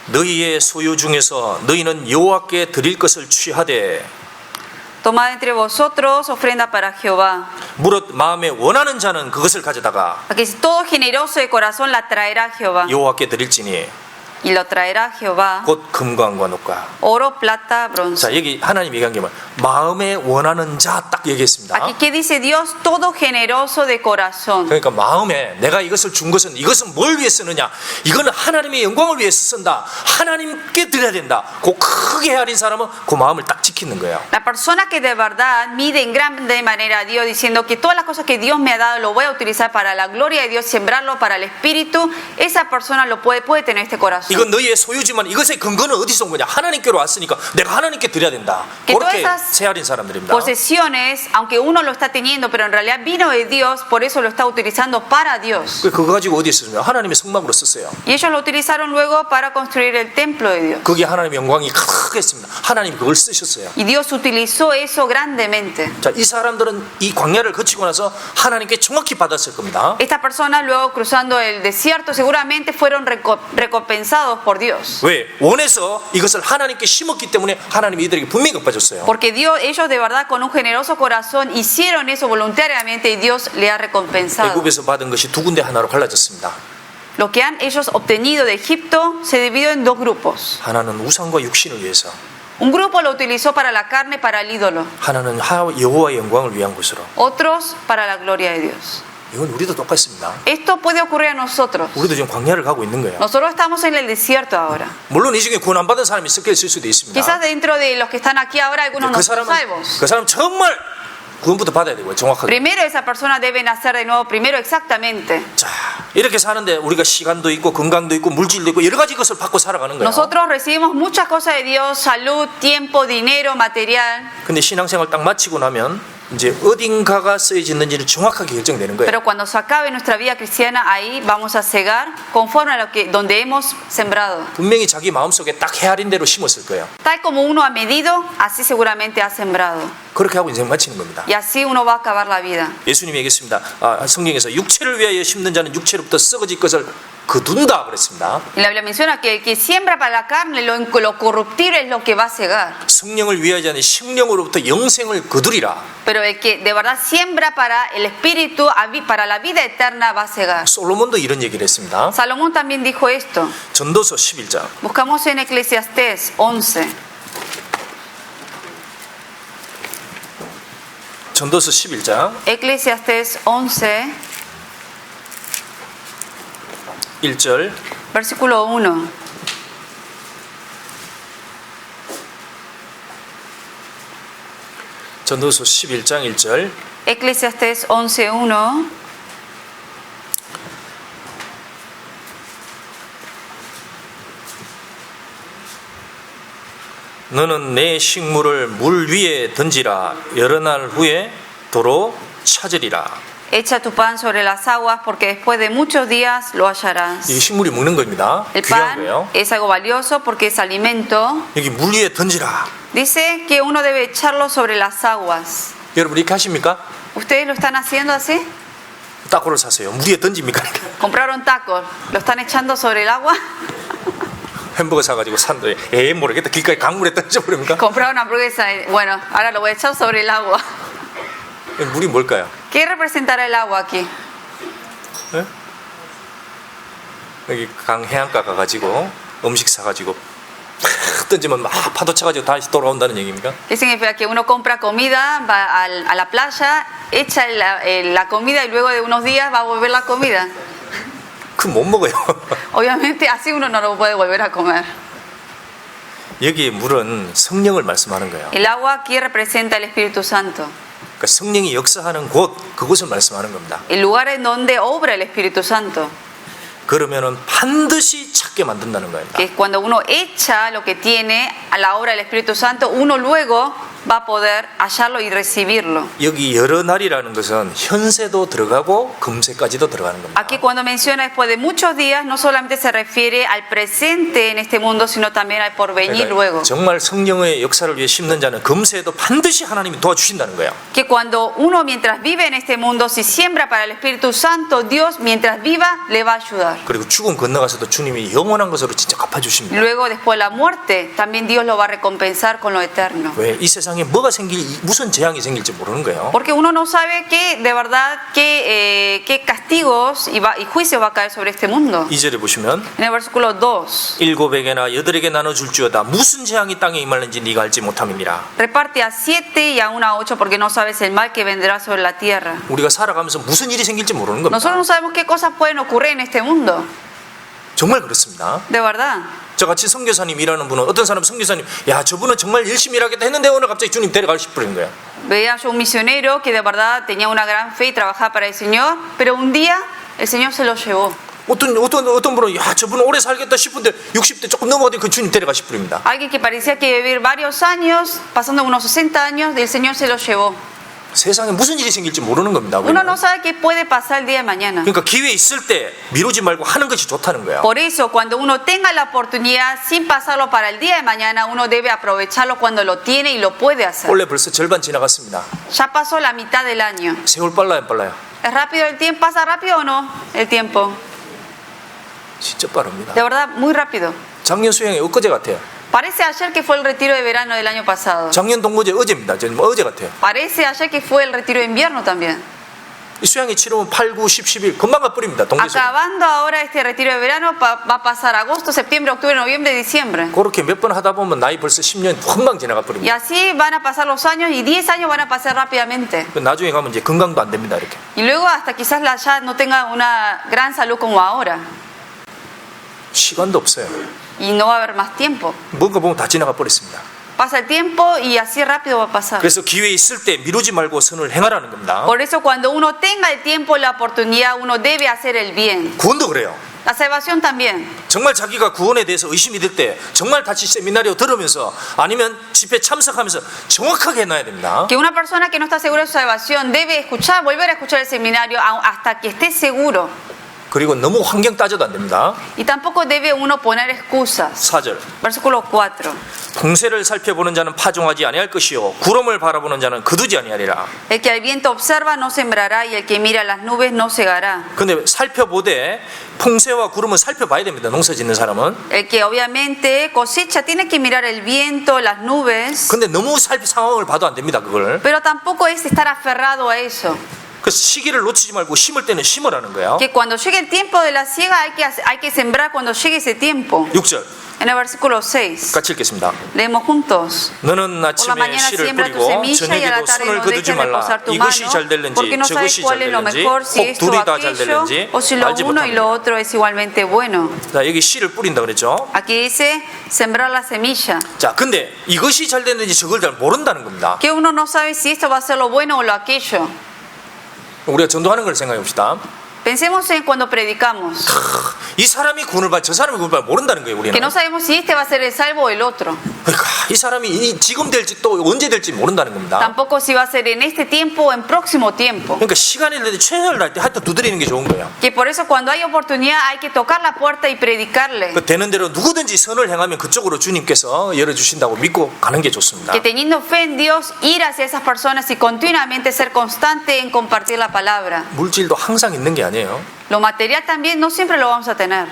너희의 소유 중에서 너희는 여호와께 드릴 것을 취하되 Tomad entre vosotros ofrenda para Jehová. 무릇 마음에 원하는 자는 그것을 가져다가 Aquí dice: todo generoso de corazón la traerá a Jehová. 여호와께 드릴지니 y lo traerá Jehová 곧 금광과 녹과. oro, plata, bronce. 자, 여기 하나님 얘기한 게 뭐야? 마음에 원하는 자 딱 얘기했습니다. Aquí que dice Dios, todo generoso de corazón. 그러니까 마음에 내가 이것을 준 것은 이것은 뭘 위해 쓰느냐? 이거는 하나님의 영광을 위해서 쓴다. 하나님께 드려야 된다. 그 크게 헤아린 사람은 그 마음을 딱 지키는 거예요. La persona que de verdad mide en grande manera a Dios diciendo que todas las cosas que Dios me ha dado lo voy a utilizar para la gloria de Dios, sembrarlo para el Espíritu, esa persona lo puede tener este corazón. 이건 너희의 소유지만 이것의 근거는 어디서 온 거냐? 하나님께로 왔으니까 내가 하나님께 드려야 된다. Que todas 그렇게 esas 헤아린 사람들입니다. posesiones, aunque uno lo está teniendo, pero en realidad vino de Dios, por eso lo está utilizando para Dios. 그거 가지고 어디에 쓰냐? 하나님의 성막으로 썼어요. Y ellos lo utilizaron luego para construir el templo de Dios. 그게 하나님의 영광이 크겠습니다. 하나님 그걸 쓰셨어요. Y Dios utilizó eso grandemente. 자, 이 사람들은 이 광야를 거치고 나서 하나님께 정확히 받았을 겁니다. Estas personas luego cruzando el desierto seguramente fueron recompensados por Dios. 왜? 원해서 이것을 하나님께 심었기 때문에 하나님이 이들에게 분명히 갚아줬어요. Porque Dios, ellos de verdad con un generoso corazón hicieron eso voluntariamente y Dios le ha recompensado. 애굽에서 받은 것이 두 군데 하나로 갈라졌습니다. Lo que han ellos obtenido de Egipto se dividió en dos grupos. 하나는 우상과 육신을 위해서, Un grupo lo utilizó para la carne, para el ídolo. 하나는 여호와의 영광을 위한 것으로. Otros para la gloria de Dios. 이건 우리도 똑같습니다. Esto puede ocurrir a nosotros. 우리도 지금 광야를 가고 있는 거예요. Nosotros estamos en el desierto ahora. 물론 이 중에 구원 안 받은 사람이 섞여 있을 수도 있습니다. Quizás dentro de los que están aquí ahora algunos no 그 son 사람은 salvos. 그 사람 정말 구원부터 받아야 되고요. 정확하게. Primero esa persona debe nacer de nuevo, primero exactamente. 자, 이렇게 사는데 우리가 시간도 있고 건강도 있고 물질도 있고 여러 가지 것을 받고 살아가는 거예요. Nosotros recibimos muchas cosas de Dios, salud, tiempo, dinero, material. 근데 신앙생활 딱 마치고 나면 이제 어딘가가 쓰여졌는지는 정확하게 결정되는 거예요. Pero cuando se acabe nuestra vida cristiana, ahí vamos a cegar conforme a lo que donde hemos sembrado. 분명히 자기 마음속에 딱 헤아린 대로 심었을 거예요. Tal como uno ha medido, así seguramente ha sembrado. 그렇게 하고 인생 마치는 겁니다. Y así uno va a acabar la vida. 예수님이 얘기했습니다. 성경에서 육체를 위하여 심는 자는 육체로부터 썩어질 것을 거둔다 그랬습니다. Y la Biblia menciona que el que siembra para la carne, lo corruptible es lo que va a cegar. 성령을 위하지 않는 성령으로부터 영생을 거두리라. Pero el que de verdad siembra para el espíritu, para la vida eterna, va a cegar. 솔로몬도 이런 얘기를 했습니다. Salomón también dijo esto. 전도서 11장. Buscamos en Eclesiastés 11. 전도서 11장 Eclesiastés 11, 1절. versículo 1. 전도서 11장 1절. Eclesiastés 11, 1. 너는 내 식물을 물 위에 던지라. 여러 날 후에 도로 찾으리라. Echa tu pan sobre las aguas porque después de muchos días lo hallarás. 이 식물이 먹는 겁니다. El 귀한 pan 거예요. es algo valioso porque es alimento. 여기 물 위에 던지라. Dice que uno debe echarlo sobre las aguas. 여러분 이렇게 하십니까? ¿Ustedes lo están haciendo así? 타코를 사세요. 물 위에 던집니까? Compraron tacos, ¿lo están echando sobre el agua? 햄버거 사가지고 산도에 모르겠다. 길가에 강물에 던져버립니까? Compraron hamburguesa, bueno, ahora lo voy a echar sobre el agua. 물이 뭘까요? ¿Qué representará el agua aquí? 네? 여기 강 해안가 가가지고 음식 사가지고 팍 던지면 막 파도 쳐가지고 다시 돌아온다는 얘기입니까? ¿Qué significa? Que uno compra comida, va a la playa, echa la comida y luego de unos días va a volver la comida. 그건 못 먹어요. Obviamente así uno no lo puede volver a comer. 여기 물은 성령을 말씀하는 거예요. El agua aquí representa el Espíritu Santo. 그러니까 성령이 역사하는 곳, 그곳을 말씀하는 겁니다. El lugar en donde obra el Espíritu Santo. 그러면은 반드시 찾게 만든다는 겁니다. Que cuando uno echa lo que tiene a la obra del Espíritu Santo, uno luego va a poder hallarlo y recibirlo. 여기 여러 날이라는 것은 현세도 들어가고 금세까지도 들어가는 겁니다. Aquí cuando menciona después de muchos días, no solamente se refiere al presente en este mundo, sino también al porvenir luego. 정말 성령의 역사를 위해 심는 자는 금세에도 반드시 하나님이 도와주신다는 거예요. Que cuando uno mientras vive en este mundo, si siembra para el Espíritu Santo, Dios mientras viva le va a ayudar. 그리고 죽음 건너가서도 주님이 영원한 것으로 진짜 갚아주십니다. Luego después de la muerte, también Dios lo va a recompensar con lo eterno. 왜? 이 세상 세상에 뭐가 무슨 재앙이 생길지 모르는 거예요. Porque uno no sabe que de verdad qué castigos y juicio va a caer sobre este mundo. 2절에 보시면 En el versículo 2. 일곱에게나 여덟에게 나눠줄지어다 무슨 재앙이 땅에 임할는지 네가 알지 못함이니라. Reparte a 7 y a 1 a 8 porque no sabes el mal que vendrá sobre la tierra. 우리가 살아가면서 무슨 일이 생길지 모르는 겁니다. Nosotros no sabemos qué cosas pueden ocurrir en este mundo. 정말 그렇습니다. De verdad. 저같이 선교사님 일하는 분은 어떤 사람은 선교사님 야 저분은 정말 열심히 일하겠다 했는데 오늘 갑자기 주님 데려가고 싶어진 거예요. Veía yo un misionero que de verdad tenía una gran fe y trabajaba para el Señor, pero un día el Señor se lo llevó. 어떤 분은 야 저분은 오래 살겠다 싶은데 60대 조금 넘어가더니 그 주님 데려가 싶어집니다. Alguien que parecía que iba a vivir varios años, pasando unos 60 años, el Señor se lo llevó. 세상에 무슨 일이 생길지 모르는 겁니다. Uno no sabe qué puede pasar el día de mañana. 그러니까 기회 있을 때 미루지 말고 하는 것이 좋다는 거예요. Por eso, cuando uno tenga la oportunidad, sin pasarlo para el día de mañana, uno debe aprovecharlo cuando lo tiene y lo puede hacer. 원래 벌써 절반 지나갔습니다. Ya pasó la mitad del año. 세월 빨라요, 안 빨라요? ¿Es rápido el tiempo? ¿Pasa rápido o no el tiempo? 진짜 빠릅니다. De verdad, muy rápido. 작년 수영이 엊그제 같아요. Parece ayer que fue el retiro de verano del año pasado. 작년 동무제 어제입니다. 어제 같아요. Parece ayer que fue el retiro de invierno también. 이 수양이 치르면 8, 9, 10, 11 금방 가버립니다. 동무제. Acabando ahora este retiro de verano, va a pasar agosto, septiembre, octubre, noviembre, diciembre. 그렇게 몇 번 하다 보면 나이 벌써 10년 금방 지나가 Y 버립니다. así van a pasar los años y 10 años van a pasar rápidamente. 나중에 가면 이제 건강도 안 됩니다. 이렇게. Y luego hasta quizás ya no tenga una gran salud como ahora. 시간도 없어요. Y no va a haber más tiempo. 뭔가 보면 다 지나가 버렸습니다. Pasa el tiempo y así rápido va a pasar. 그래서 기회 있을 때 미루지 말고 선을 행하라는 겁니다. Por eso cuando uno tenga el tiempo, la oportunidad, uno debe hacer el bien. 구원도 그래요. La salvación también. 정말 자기가 구원에 대해서 의심이 들 때 정말 다시 세미나리오 들으면서 아니면 집회 참석하면서 정확하게 해놔야 됩니다. Que una persona que no está segura de su salvación debe escuchar, volver a escuchar el seminario hasta que esté seguro. 그리고 너무 환경 따져도 안 됩니다. Y tampoco debe uno poner excusas. 4절 Versículo 4. 풍세를 살펴보는 자는 파종하지 아니할 것이요 구름을 바라보는 자는 거두지 아니하리라. El que al viento observa no sembrará y el que mira las nubes no segará. 근데 살펴보되 풍세와 구름은 살펴봐야 됩니다. 농사 짓는 사람은. El que obviamente cosecha tiene que mirar el viento, las nubes, 근데 너무 상황을 봐도 안 됩니다. 그걸. pero tampoco es estar aferrado a eso. 그래서 시기를 놓치지 말고 심을 때는 심으라는 거예요. Que cuando llegue el tiempo de la siega hay que sembrar cuando llegue ese tiempo. 6절 En el versículo 6. 같이 읽겠습니다. Leemos juntos. 너는 Por la 아침에 mañana 씨를 siembra tu 뿌리고 semilla y a la 저녁에도 tarde 손을 no 거두지 dejes 말라. reposar tu 이것이 잘 mano, 될는지 porque no sabes 저것이 잘 cuál es lo 될는지 mejor, si 혹 esto o 둘이 다 잘 aquello, 될는지 o si lo 알지 uno y lo 못합니다. otro es igualmente bueno. 자, 여기 씨를 뿌린다 그랬죠. Aquí dice sembrar la semilla. 자, 근데 이것이 잘 됐는지 저걸 잘 모른다는 겁니다. Que uno no sabe si esto va a ser lo bueno o lo aquello. 우리가 전도하는 걸 생각해 봅시다. Pensemos en cuando predicamos. 이 사람이 구원을 받, 저 사람이 구원을 받 모른다는 거예요. Que 우리는. no sabemos si este va a ser el salvo o el otro. 그러니까 이 사람이 지금 될지 또 언제 될지 모른다는 겁니다. Tampoco si va a ser en este tiempo o en próximo tiempo. 그러니까 시간이 될 때 최선을 다할 때 하여튼 두드리는 게 좋은 거예요. Que por eso cuando hay oportunidad hay que tocar la puerta y predicarle. 그 되는 대로 누구든지 선을 행하면 그쪽으로 주님께서 열어주신다고 믿고 가는 게 좋습니다. Que teniendo fe en Dios, ir hacia esas personas y continuamente ser constante en compartir la palabra. 물질도 항상 있는 게 아니에요. Lo material también no siempre lo vamos a tener.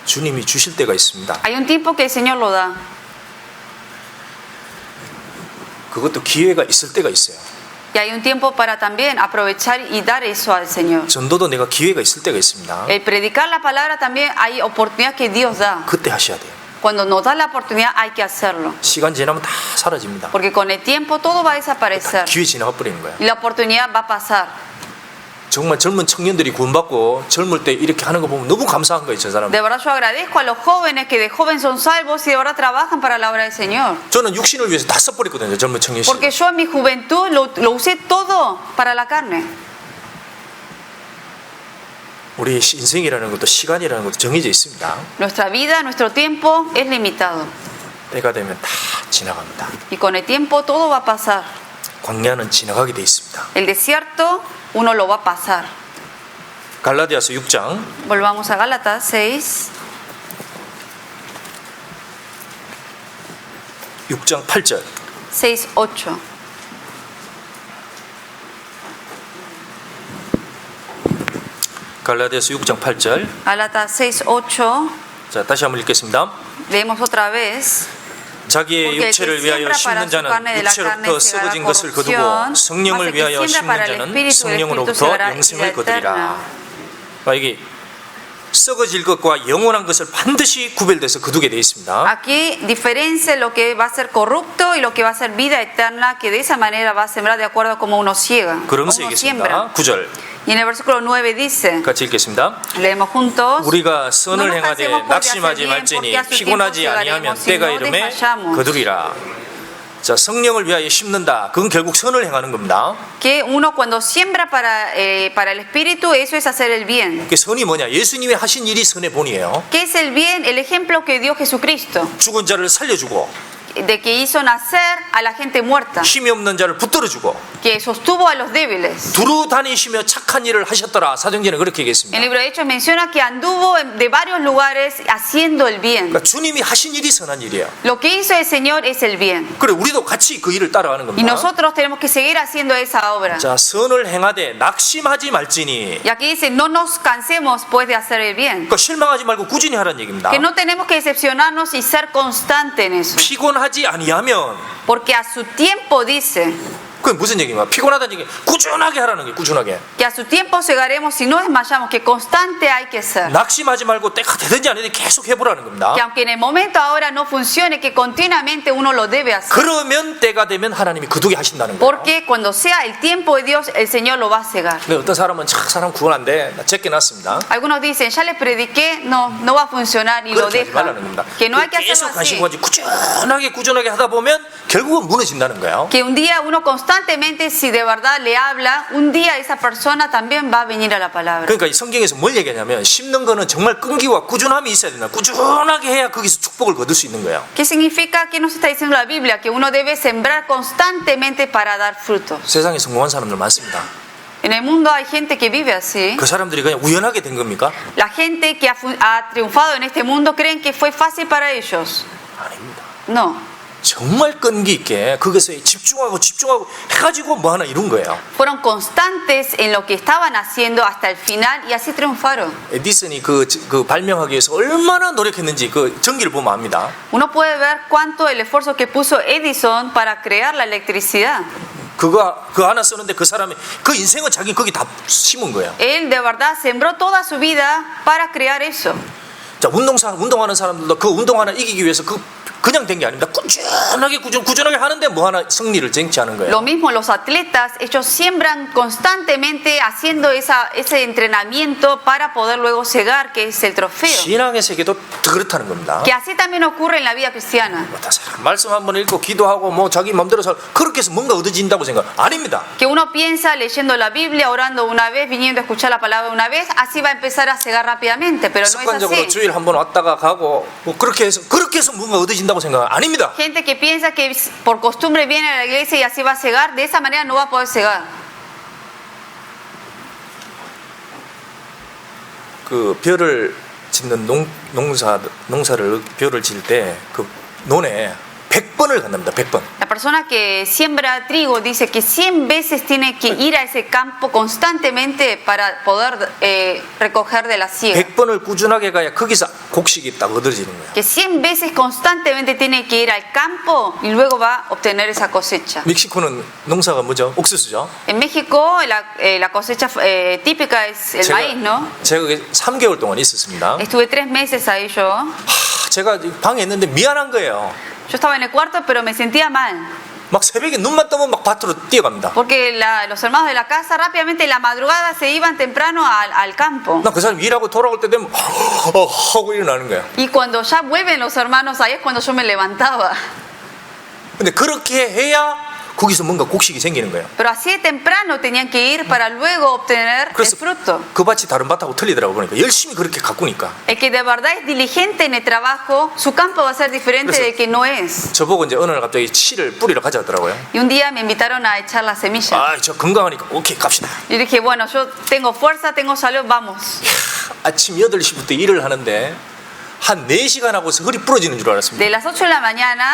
주님이 주실 때가 있습니다. Hay un tiempo que el Señor lo da. 그것도 기회가 있을 때가 있어요. Y hay un tiempo para también aprovechar y dar eso al Señor. 전도도 내가 기회가 있을 때가 있습니다. El predicar la palabra también hay oportunidades que Dios da. 그때 하셔야 돼요. Cuando nos da la oportunidad hay que hacerlo. 시간 지나면 다 사라집니다. Porque con el tiempo todo va a desaparecer. 기회 지나가 버리는 거예요. Y la oportunidad va a pasar. 정말 젊은 청년들이 구원받고 젊을 때 이렇게 하는 거 보면 너무 감사한 거예요, 저 사람. De verdad yo agradezco a los jóvenes que de joven son salvos y de verdad trabajan para la obra del Señor. 저는 육신을 위해서 다 써버렸거든요, 젊은 청년 시절. Porque yo en mi juventud lo usé todo para la carne. 우리 인생이라는 것도 시간이라는 것도 정해져 있습니다. Nuestra vida, nuestro tiempo es limitado. 때가 되면 다 지나갑니다. Y con el tiempo todo va a pasar. 광야는 지나가게 돼 있습니다. El desierto uno lo va a pasar. 갈라디아서 6장 Volvamos a Gálatas 6. 6장 8절 6, 8. 갈라디아서 6장 8절 Gálatas 6, 8. 자, 다시 한번 읽겠습니다. Leemos otra vez. 자기의 Porque el que 육체를 위하여 siembra para 심는 su carne de 자는 la carne 육체로부터 segará 썩어진 것을 거두고 corrupción, mas 성령을 el que 위하여 siembra para 심는 el 자는 espíritu, el espíritu 성령으로부터 segará vida 영생을 거두리라. eterna. 그러니까 이게 썩어질 것과 영원한 것을 반드시 구별돼서 거두게 되어 있습니다. Aquí diferencia lo que va a ser corrupto y lo que va a ser vida eterna, que de esa manera va a sembrar de acuerdo a como uno ciega, como 그러면서 uno siembra. 얘기했습니다. 9절 Y en el versículo 9 dice, 같이 읽겠습니다. leemos juntos, 우리가 No 선을 nos 행하되 cansemos pues de hacer 낙심하지 bien, 말지니 porque a su tiempo 피곤하지 아니하면 llegaremos, 때가 si no 이름에 desmayamos. 거두리라. 자, 성령을 위하여 심는다. 그건 결국 선을 행하는 겁니다. que uno cuando siembra para el espíritu, eso es hacer el bien. 그 선이 뭐냐? 예수님이 하신 일이 선의 본이에요. ¿Qué es el bien? El ejemplo que dio Jesucristo, 죽은 자를 살려주고 de que hizo nacer a la gente muerta, 힘이 없는 자를 붙들어주고 que sostuvo a los débiles. 두루 다니시며 착한 일을 하셨더라. 사도행전에 그렇게 El 얘기했습니다. libro de Hechos menciona que anduvo de varios lugares haciendo el bien. 그러니까 주님이 하신 일이 선한 일이에요. Lo que hizo el Señor es el bien. 그래 우리도 같이 그 일을 따라가는 Y 겁니다. nosotros tenemos que seguir haciendo esa obra. 자, 선을 행하되 낙심하지 말지니. Y aquí dice, no nos cansemos pues de hacer el bien. 그러니까 실망하지 말고 꾸준히 하라는 얘기입니다. Que no tenemos que decepcionarnos y ser constante en eso. 피곤하지 아니하면 Porque a su tiempo dice, 그게 무슨 얘기인가? 피곤하다는 얘기 꾸준하게 하라는 게 꾸준하게. que a su tiempo segaremos y no desmayamos, que constante hay que ser. 낙심하지 말고 때가 되든지 안 되든지 계속 해보라는 겁니다. Que aunque en el momento ahora no funcione, que continuamente uno lo debe hacer. 그러면 때가 되면 하나님이 거두게 하신다는 거예요. Porque cuando sea el tiempo de Dios, el Señor lo va a cegar. 근데 어떤 사람은 사람 구원 안 돼. 나 제껴놨습니다. Algunos dicen, ya les prediqué, no va a funcionar y lo 그렇게 하지 dejan. 말라는 겁니다. Que no hay que 계속 hacerlo así. 관심 가지고 꾸준하게 하다 보면 결국은 무너진다는 거예요. Que un día uno constantemente, si de verdad le habla, un día esa persona también va a venir a la palabra. 그러니까 이 성경에서 뭘 얘기하냐면 심는 거는 정말 끈기와 꾸준함이 있어야 된다. 꾸준하게 해야 거기서 축복을 거둘 수 있는 거예요. ¿Qué significa? ¿Qué nos está diciendo la Biblia? Que uno debe sembrar constantemente para dar frutos. 세상에 성공한 사람들 많습니다. En el mundo hay gente que vive así. 그 사람들이 그냥 우연하게 된 겁니까? La gente que ha triunfado en este mundo creen que fue fácil para ellos. 아닙니다. No. 정말 끈기 있게 거기서 집중하고 해가지고 뭐 하나 이룬 거예요. Fueron constantes en lo que estaban haciendo hasta el final y así triunfaron. 에디슨이 그 발명하기 위해서 얼마나 노력했는지 그 전기를 보면 압니다. Uno puede ver cuánto el esfuerzo que puso Edison para crear la electricidad. 그거 하나 쓰는데 그 사람이 그 인생은 자기 거기 다 심은 거예요. Él de verdad sembró toda su vida para crear eso. 자, 운동하는 사람들도 그 운동 하나 이기기 위해서 그냥 된 게 아닙니다. 꾸준하게 하는데 뭐 하나 승리를 쟁취하는 거예요. Lo mismo los atletas, ellos siembran constantemente haciendo ese entrenamiento para poder luego cegar, que es el trofeo. 신앙의 세계도 그렇다는 겁니다. Que así también ocurre en la vida cristiana. 말씀 한번 읽고 기도하고 뭐 자기 마음대로 그렇게 해서 뭔가 얻어진다고 생각 아닙니다. Que uno piensa leyendo la Biblia, orando una vez, viniendo a escuchar la palabra una vez, así va a empezar a cegar rápidamente, pero no es 습관적으로 así. 주일 한번 왔다가 가고 뭐 그렇게 해서 뭔가 얻어진다고 생각 아닙니다. Gente que piensa que por costumbre viene a la iglesia y así va a cegar, de esa manera no va a poder cegar. 그 벼를 짓는 농사를 벼를 질 때 그 논에 100번을 간답니다. 100번. La persona que siembra trigo dice que 100 veces tiene que ir a ese campo constantemente para poder recoger de la siega. 100번을 꾸준하게 가야 거기서 곡식이 딱 얻어지는 거예요. Que 100 veces constantemente tiene que ir al campo y luego va a obtener esa cosecha. 멕시코는 농사가 뭐죠? 옥수수죠. En México la cosecha típica es el maíz, ¿no? 제가 3개월 동안 있었습니다. Estuve 3 meses ahí yo. 제가 방에 있는데 미안한 거예요. Yo estaba en el cuarto, pero me sentía mal. 막 새벽에 눈만 뜨면 막 밭으로 뛰어갑니다. Porque los hermanos de la casa rápidamente en la madrugada se iban temprano al campo. 나 그 사람 일하고 돌아올 때 되면 하고 일어나는 거야. Y cuando ya vuelven los hermanos, ahí es cuando yo me levantaba. 근데 그렇게 해야 거기서 뭔가 곡식이 생기는 거예요. Pero así de temprano tenían que ir para luego obtener el 그래서 fruto. 그 밭이 다른 밭하고 틀리더라고 보니까 열심히 그렇게 가꾸니까. El que de verdad es diligente en el trabajo, su campo va a ser diferente del que no es. 저보고 이제 어느 날 갑자기 씨를 뿌리러 가자 하더라고요. Y un día me invitaron a echar la semilla. 아, 저 건강하니까 오케이 갑시다. Y dije, bueno, yo tengo fuerza, tengo salud, vamos. 아침 8시부터 일을 하는데 한 4시간 하고서 허리 부러지는 줄 알았습니다. De las 8 de la mañana,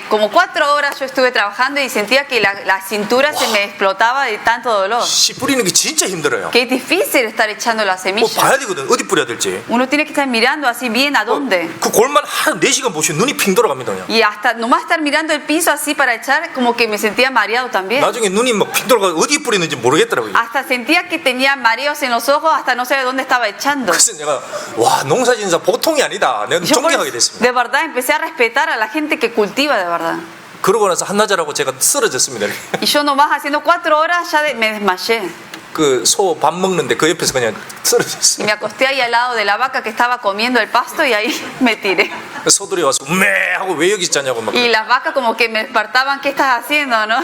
como 4 horas yo estuve trabajando y sentía que la cintura se me explotaba de tanto dolor. 씨 뿌리는 게 진짜 힘들어요. Que es difícil estar echando las 뭐 semillas. 봐야 되거든. 어디 뿌려야 될지. Uno tiene que estar mirando así bien a dónde. 그 골만 한 4시간 보시면 눈이 핑 돌아갑니다. 그냥. Y hasta nomás estar mirando el piso así para echar, como que me sentía mareado también. 나중에 눈이 막 핑 돌아가 어디 뿌리는지 모르겠더라고요. Hasta sentía que tenía mareos en los ojos, hasta no sabía dónde estaba echando. 그래서 내가 와 농사짓는 사람 보통이 아니다. 내가 Yo 존경하게 됐습니다. de verdad empecé a respetar a la gente que cultiva de verdad. 그러고 나서 한나절하고 제가 쓰러졌습니다. Y yo nomás haciendo 4 horas ya me desmayé. 그 소 밥 먹는데 그 옆에서 그냥 Y 쓰러졌어요. me acosté ahí al lado de la vaca que estaba comiendo el pasto y ahí me tiré. 소들이 와서 매 하고 왜 여기 있자냐고 막. Y las vacas como que me despertaban, ¿qué estás haciendo, no?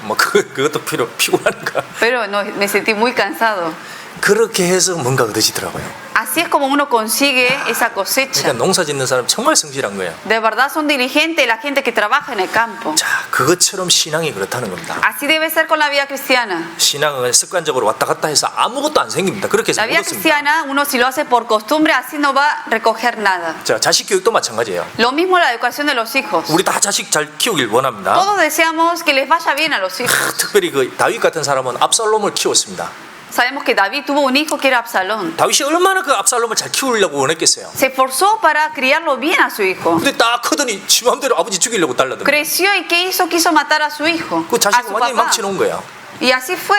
뭐 그것도 피곤하니까. Pero no, me sentí muy cansado. 그렇게 해서 뭔가 얻어지더라고요. Así es como uno consigue esa cosecha. 그러니까 농사 짓는 사람 정말 성실한 거예요. De verdad son diligentes la gente que trabaja en el campo. 자, 그것처럼 신앙이 그렇다는 겁니다. Así debe ser con la vida cristiana. 신앙은 습관적으로 왔다 갔다 해서 아무것도 안 생깁니다. 그렇게 해서 La vida 못 얻습니다. cristiana, uno si lo hace por costumbre, así no va a recoger nada. 자, 자식 교육도 마찬가지예요. Lo mismo la educación de los hijos. 우리 다 자식 잘 키우길 원합니다. Todos deseamos que les vaya bien a los hijos. 특별히 그 다윗 같은 사람은 압살롬을 키웠습니다. Sabemos que David tuvo un hijo que era Absalón. 다윗이 얼마나 그 압살롬을 잘 키우려고 원했겠어요. Se esforzó para criarlo bien a su hijo. 근데 딱 크더니 지 맘대로 아버지 죽이려고 달라더니 Creció y ¿qué hizo? Quiso matar a su hijo, 그 a 자식을 su 완전히 papá. 망쳐놓은 거예요. Y así fue.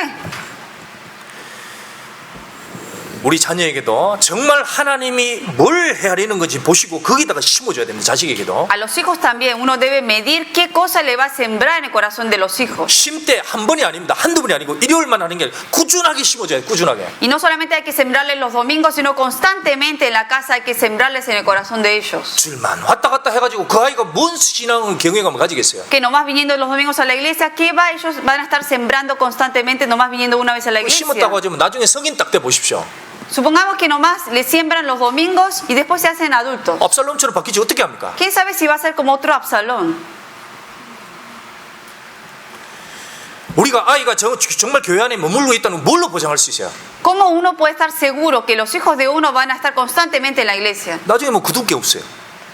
우리 자녀에게도 정말 하나님이 뭘 헤아리는 건지 보시고 거기다가 심어줘야 됩니다. 자식에게도. A los hijos también uno debe medir qué cosa le va a sembrar en el corazón de los hijos. 심때 한 번이 아닙니다. 한두 번이 아니고 일요일만 하는 게 아니라 꾸준하게 심어줘야 돼요. 꾸준하게. Y no solamente hay que sembrarles los domingos, sino constantemente en la casa hay que sembrarles en el corazón de ellos. 줄만 왔다 갔다 해가지고 그 아이가 뭔 신앙을 경외감을 가지겠어요. Que nomás viniendo los domingos a la iglesia, ¿qué va? Ellos van a estar sembrando constantemente, nomás viniendo una vez a la iglesia. 심었다고 하지만 나중에 성인 딱 돼 보십시오. Supongamos que nomás le siembran los domingos y después se hacen adultos. 압살롬처럼 바뀌지 어떻게 합니까? ¿Quién sabe si va a ser como otro Absalón? 우리가 아이가 정말 교회 안에 머물고 있다는 걸 뭘로 보장할 수 있어요? ¿Cómo uno puede estar seguro que los hijos de uno van a estar constantemente en la iglesia? 나중에 뭐 그둘 게 없어요.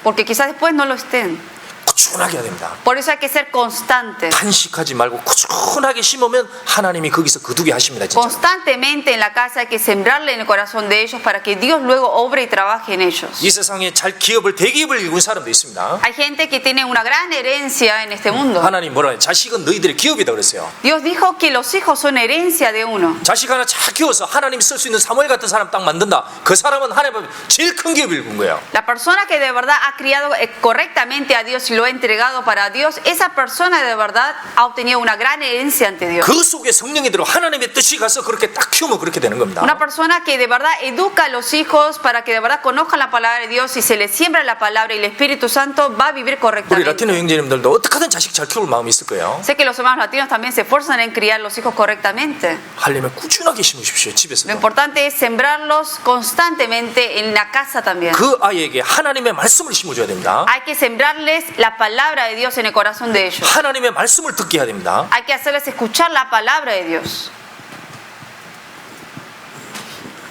Porque quizás después no lo estén. 꾸준하게 해야 됩니다. Por eso hay que ser constante. 단식하지 말고 꾸준하게 심으면 하나님이 거기서 거두게 하십니다. 진짜. Constantemente en la casa hay que sembrarle en el corazón de ellos para que Dios luego obre y trabaje en ellos. 이 세상에 잘 기업을 대기업을 이룬 사람도 있습니다. Hay gente que tiene una gran herencia en este mundo. 하나님 뭐라 해요? 자식은 너희들의 기업이다 그랬어요. Dios dijo que los hijos son herencia de uno. 자식 하나 잘 키워서 하나님 쓸 수 있는 사무엘 같은 사람 딱 만든다. 그 사람은 하나님 앞에 제일 큰 기업을 이룬 거예요. La persona que de verdad ha criado correctamente a Dios y lo ha entregado para Dios, esa persona de verdad ha obtenido una gran herencia ante Dios. 그 속에 성령이 들어 하나님의 뜻이 가서 그렇게 딱 키우면 그렇게 되는 겁니다. Una persona que de verdad educa a los hijos para que de verdad conozcan la palabra de Dios y se les siembra la palabra y el Espíritu Santo va a vivir 우리 correctamente. 라티노 형제님들도 어떻게든 자식 잘 키울 마음이 있을 거예요. Sé que los hermanos latinos también se esfuerzan en criar los hijos correctamente. 하려면 꾸준하게 심으십시오. Lo 집에서도. importante es sembrarlos constantemente en la casa también. 그 아이에게 하나님의 말씀을 심어줘야 됩니다. Hay que sembrarles la palabra de Dios en el corazón de ellos. 하나님의 말씀을 듣게 해야 됩니다. Hay que hacerles escuchar la palabra de Dios.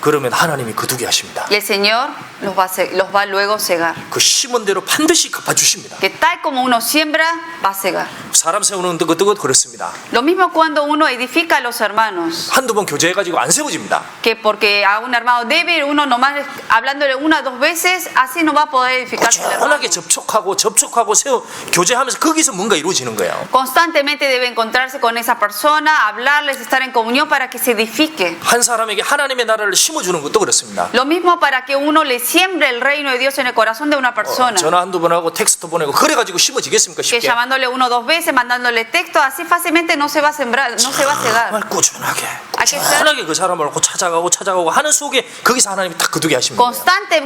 그러면 하나님이 거두게 하십니다. Y el Señor los va luego a cegar. 그 심은 대로 반드시 갚아주십니다. Que tal como uno siembra, va a cegar. 사람 세우는 것도 그렇습니다. Lo mismo cuando uno edifica a los hermanos. 한두 번 교제해가지고 안 세워집니다. Que porque a un hermano débil, uno nomás hablándole una o dos veces, así no va a poder edificarse el hermano. 꾸준하게 접촉하고 교제하면서 거기서 뭔가 이루어지는 거예요. Constantemente debe encontrarse con esa persona, hablarles, estar en comunión para que se edifique. 한 사람에게 하나님의 나라를 심어주는 것도 그렇습니다. Lo mismo para que uno le siembre el reino de Dios en el corazón de una persona. 전화 한두 번 하고 텍스트 보내고 그래가지고 심어지겠습니까? Que 쉽게. llamándole uno o dos veces, mandándole texto, así fácilmente no se va a sembrar, no se va a cegar. 정말 꾸준하게 que 그 사람을 찾아가고 하는 속에 거기서 하나님이 딱 거두게 하십니다.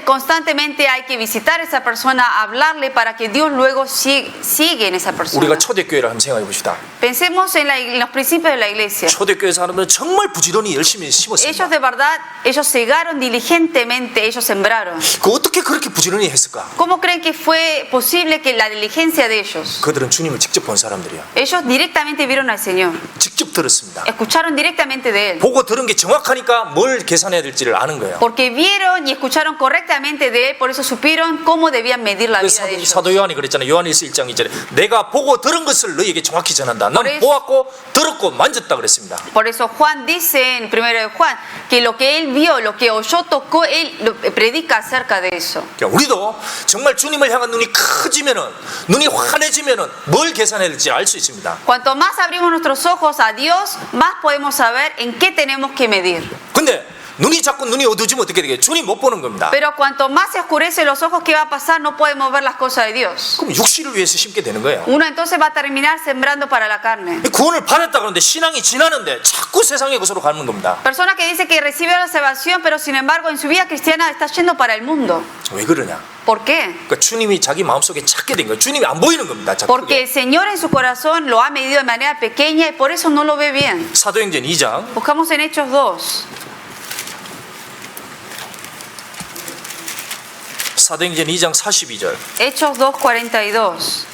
Constantemente hay que visitar a esa persona, hablarle para que Dios luego sigue en esa persona. 우리가 초대교회를 한번 생각해 봅시다. Pensemos en los principios de la iglesia. 초대교회 사람들은 정말 부지런히 열심히 Ellos 심었습니다. de verdad, ellos cegaron diligentemente, ellos sembraron. 그 어떻게 그렇게 부지런히 했을까? ¿Cómo creen que fue posible que la diligencia de ellos? 그들은 주님을 직접 본 사람들이야. Ellos directamente vieron al Señor, 직접 들었습니다. escucharon directamente de Él. 보고 들은 게 정확하니까 뭘 계산해야 될지를 아는 거예요. Porque vieron y escucharon correctamente de él, por eso supieron cómo debían medir la 그 vida de ellos. 사도 요한이 그랬잖아요. 요한일서 1장 2절에 내가 보고 들은 것을 너희에게 정확히 전한다. 난 그래서- 보았고 들었고 만졌다 그랬습니다. Por eso Juan dice en 1 de Juan que lo que él vio, lo que oyó, tocó, él predica acerca de eso. 그러니까 우리도 정말 주님을 향한 눈이 커지면은, 눈이 환해지면은 뭘 계산해야 될지 알 수 있습니다. Cuanto más abrimos nuestros ojos a Dios, más podemos saber en qué tenemos que medir. 근데 눈이 자꾸 눈이 어두워지면 어떻게 되겠어요? 주님 못 보는 겁니다. Pero cuanto más se oscurecen los ojos, ¿qué va a pasar? No podemos ver las cosas de Dios. 그럼 육신을 위해서 심게 되는 거예요. Uno entonces va a terminar sembrando para la carne. 구원을 받았다 그러는데 신앙이 지나는데 자꾸 세상의 것으로 가는 겁니다. Persona que dice que recibió la salvación, pero sin embargo en su vida cristiana está yendo para el mundo. 왜 그러냐? ¿Por qué? 그러니까 주님이 자기 마음속에 찾게 된 거예요. 주님이 안 보이는 겁니다. 자꾸 Porque 그게. el Señor en su corazón lo ha medido de manera pequeña y por eso no lo ve bien. 사도행전 2장 Buscamos en Hechos 2. 사도행전 2장 42절. Hechos 2:42.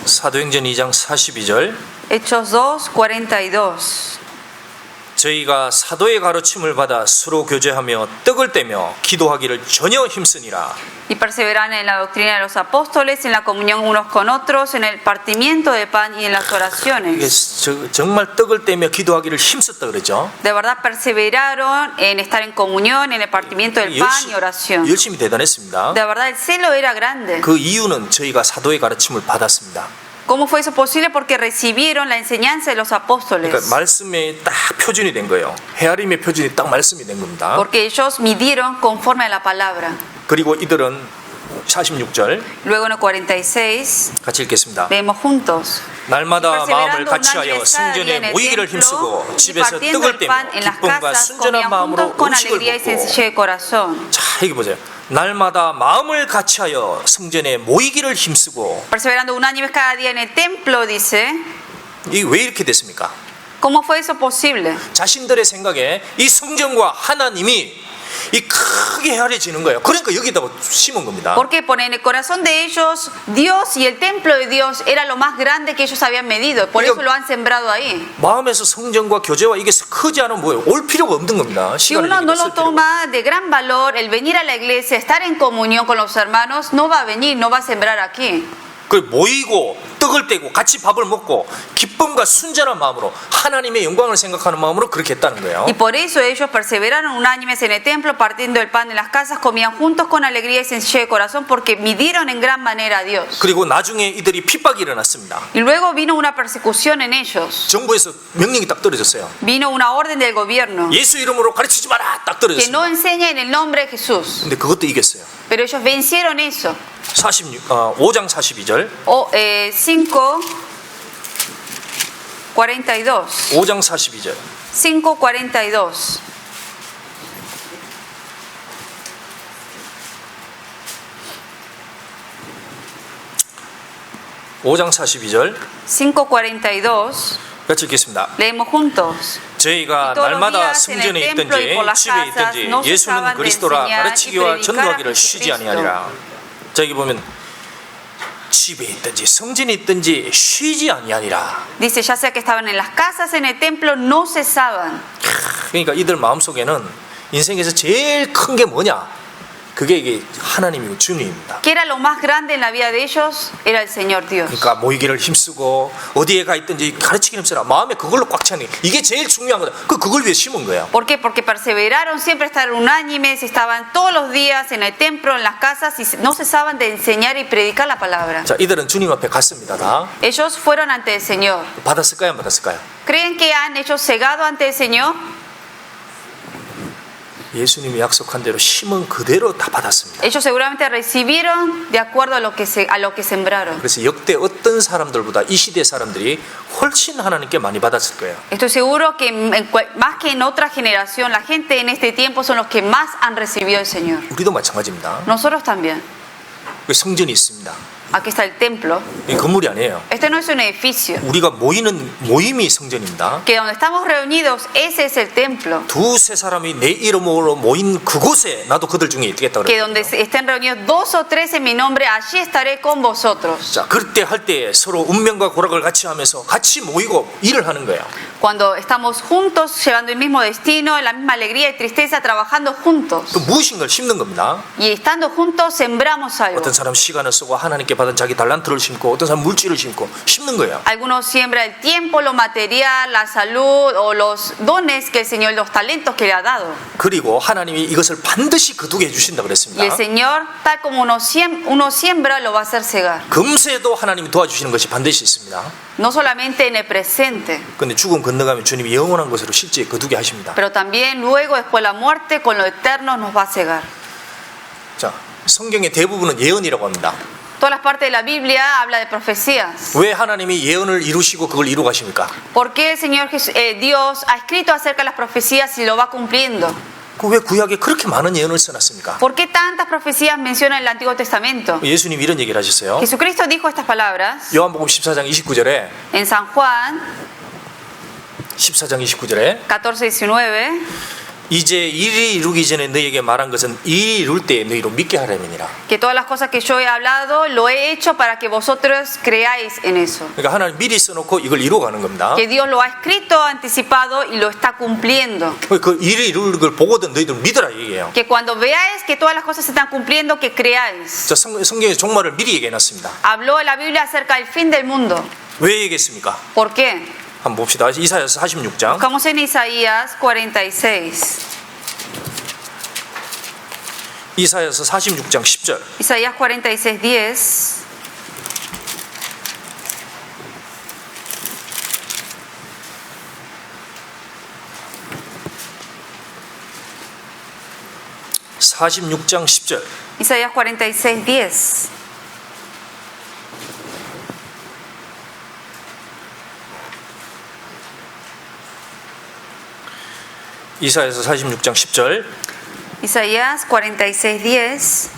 사도행전 2장 42절. Hechos 2:42. 저희가 사도의 가르침을 받아 서로 교제하며 떡을 떼며 기도하기를 전혀 힘쓰니라. Y perseveran en la doctrina de los apóstoles, en la comunión unos con otros, en el partimiento de pan y en las 이게 oraciones. 정말 떡을 떼며 기도하기를 힘썼다 그랬죠. De verdad perseveraron en estar en comunión, en el partimiento del pan y oración. 열심히 대단했습니다. De verdad el celo era grande. 그 이유는 저희가 사도의 가르침을 받았습니다. ¿Cómo fue eso posible? Porque recibieron la enseñanza de los apóstoles. 그러니까 말씀에 딱 표준이 된 거예요. 헤아림의 표준이 딱 말씀이 된 겁니다. Porque ellos midieron conforme a la palabra. 그리고 이들은 46절 Luego en el 46 같이 읽겠습니다. leemos juntos. 날마다 마음을 Perseverando 같이하여 unánime cada día en 성전에 el 모이기를 templo 힘쓰고 y 집에서 partiendo 떡을 el 떼며 pan en las 기쁨과 casas, 순전한 comían 마음으로 juntos con 음식을 alegría y 먹고. sencillez de corazón. 자, 여기 보세요. 날마다 마음을 같이하여 성전에 모이기를 힘쓰고. Perseverando unánimes cada día en el templo, dice. 이 왜 이렇게 됐습니까? ¿Cómo fue eso posible? 자신들의 생각에 이 성전과 하나님이 이 크게 헤아려지는 거예요. 그러니까 여기다가 심은 겁니다. Porque en el corazón de ellos, Dios y el templo de Dios era lo más grande que ellos habían medido. Por eso lo han sembrado ahí. 마음에서 성전과 교제와 이게 크지 않으면 뭐예요? 올 필요가 없는 겁니다. Si 시간을 uno no 쓸 lo 필요가. toma de gran valor, el venir a la iglesia, estar en comunión con los hermanos, no va a venir, no va a sembrar aquí. 그 모이고 떡을 떼고 같이 밥을 먹고 기쁨과 순전한 마음으로 하나님의 영광을 생각하는 마음으로 그렇게 했다는 거예요. Y por eso ellos perseveraron unánimes en el templo, partiendo el pan en las casas, comían juntos con alegría y sencillez de corazón, porque midieron en gran manera a Dios. 그리고 나중에 이들이 핍박이 일어났습니다. Y luego vino una persecución en ellos. 정부에서 명령이 딱 떨어졌어요. Vino una orden del gobierno 예수 이름으로 가르치지 마라 딱 que 떨어졌습니다. no enseña en el nombre de Jesús. 근데 그것도 이겼어요. Pero ellos vencieron eso. 5장 42절. 5:42. 5장 42절. 5:42. (5장 42절) 5:42. 같이 읽겠습니다. Leemos juntos. 저희가 todos los 날마다 días en el 성전에 templo 있든지 y por las 집에 casas 있든지 no 예수는 cesaban de 그리스도라 enseñar y 가르치기와 predicar a 전도하기를 쉬지 Jesucristo. 아니하니라. 자, 여기 보면 집에 있든지 성전에 있든지 쉬지 아니하니라. Dice, ya sea que estaban en las casas, en el templo, no cesaban. 그러니까 이들 마음속에는 인생에서 제일 큰 게 뭐냐? 그게 이게 하나님이고 주님입니다. ¿Qué era lo más grande en la vida de ellos? Era el Señor Dios. 그러니까 모이기를 힘쓰고 어디에 가 있든지 가르치기를 힘쓰라. 마음에 그걸로 꽉 차는 게 이게 제일 중요한 거다. 그걸 위해 심은 거예요. ¿Por qué? Porque perseveraron, siempre estaban unánimes, estaban todos los días en el templo, en las casas y no cesaban de enseñar y predicar la palabra. 자, 이들은 주님 앞에 갔습니다. 다 Ellos fueron ante el Señor. 받았을까요? 안 받았을까요? ¿Creen que han hecho cegado ante el Señor? 예수님이 약속한 대로 심은 그대로 다 받았습니다. Ellos seguramente recibieron de acuerdo a lo que sembraron. 그래서 역대 어떤 사람들보다 이 시대 사람들이 훨씬 하나님께 많이 받았을 거예요. Estoy seguro que más que en otra generación, la gente en este tiempo son los que más han recibido el Señor. 우리도 마찬가지입니다. Nosotros también. 성전이 있습니다. Aquí está el templo. 이 건물이 아니에요. Este no es un edificio. 우리가 모이는 모임이 성전입니다. Que donde estamos reunidos, ese es el templo. 두세 사람이 내 이름으로 모인 그곳에 나도 그들 중에 있겠다 Que 그랬어요. donde estén reunidos 2 o 3 en mi nombre, allí estaré con vosotros. 자, 그럴 때 할 때 서로 운명과 고락을 같이 하면서 같이 모이고 일을 하는 거예요. Cuando estamos juntos, llevando el mismo destino, la misma alegría y tristeza, trabajando juntos. 그 무엇인가를 심는 겁니다. Y estando juntos, sembramos algo. 어떤 사람 시간을 쓰고 하나님께 받은 자기 달란트를 심고 어떤 사람 물질을 심고 심는 거예요. Algunos siembran el tiempo, lo material, la salud o los dones que el Señor, los talentos que le ha dado. 그리고 하나님이 이것을 반드시 거두게 해주신다 Y el 그랬습니다. Señor, tal como uno siembra, lo va a hacer cegar. 금세도 하나님이 도와주시는 것이 반드시 있습니다. No solamente en el presente, 그런데 죽음 건너가면 주님이 영원한 것으로 실제 거두게 하십니다. pero también luego, después de la muerte, con lo eterno nos va a cegar. 자, 성경의 대부분은 예언이라고 합니다. Todas las partes de la Biblia habla de profecías. 왜 하나님이 예언을 이루시고 그걸 이루어 가십니까? ¿Por qué el Señor Dios ha escrito acerca de las profecías y lo va cumpliendo? 그 왜 구약에 그렇게 많은 예언을 써놨습니까? ¿Por qué tantas profecías menciona el Antiguo Testamento? 예수님이 이런 얘기를 하셨어요. Jesucristo dijo estas palabras 요한복음 14장 29절에 en San Juan 14장 29절에 14:19, 이제 일이 이루기 전에 너희에게 말한 것은 일이 이룰 때에 너희로 믿게 하려니라. que todas las cosas que yo he hablado lo he hecho para que vosotros creáis en eso. 그러니까 하나님 미리 써놓고 이걸 이루어가는 겁니다. Que Dios lo ha escrito, anticipado y lo está cumpliendo. 그 일이 이루는 걸 보거든 너희들 믿으라 얘기해요. Que cuando veáis que todas las cosas se están cumpliendo, que creáis. 자, 성경의 종말을 미리 얘기해놨습니다. Habló en la Biblia acerca del fin del mundo. 왜 얘기했습니까? ¿Por qué? 한번 봅시다. 이사야서 46장 Buscamos en Isaías 46. 이사야서 46장 10절 Isaías 46:10. (46장 10절) Isaías 46:10. 이사야서 46장 10절 Isaías 46:10.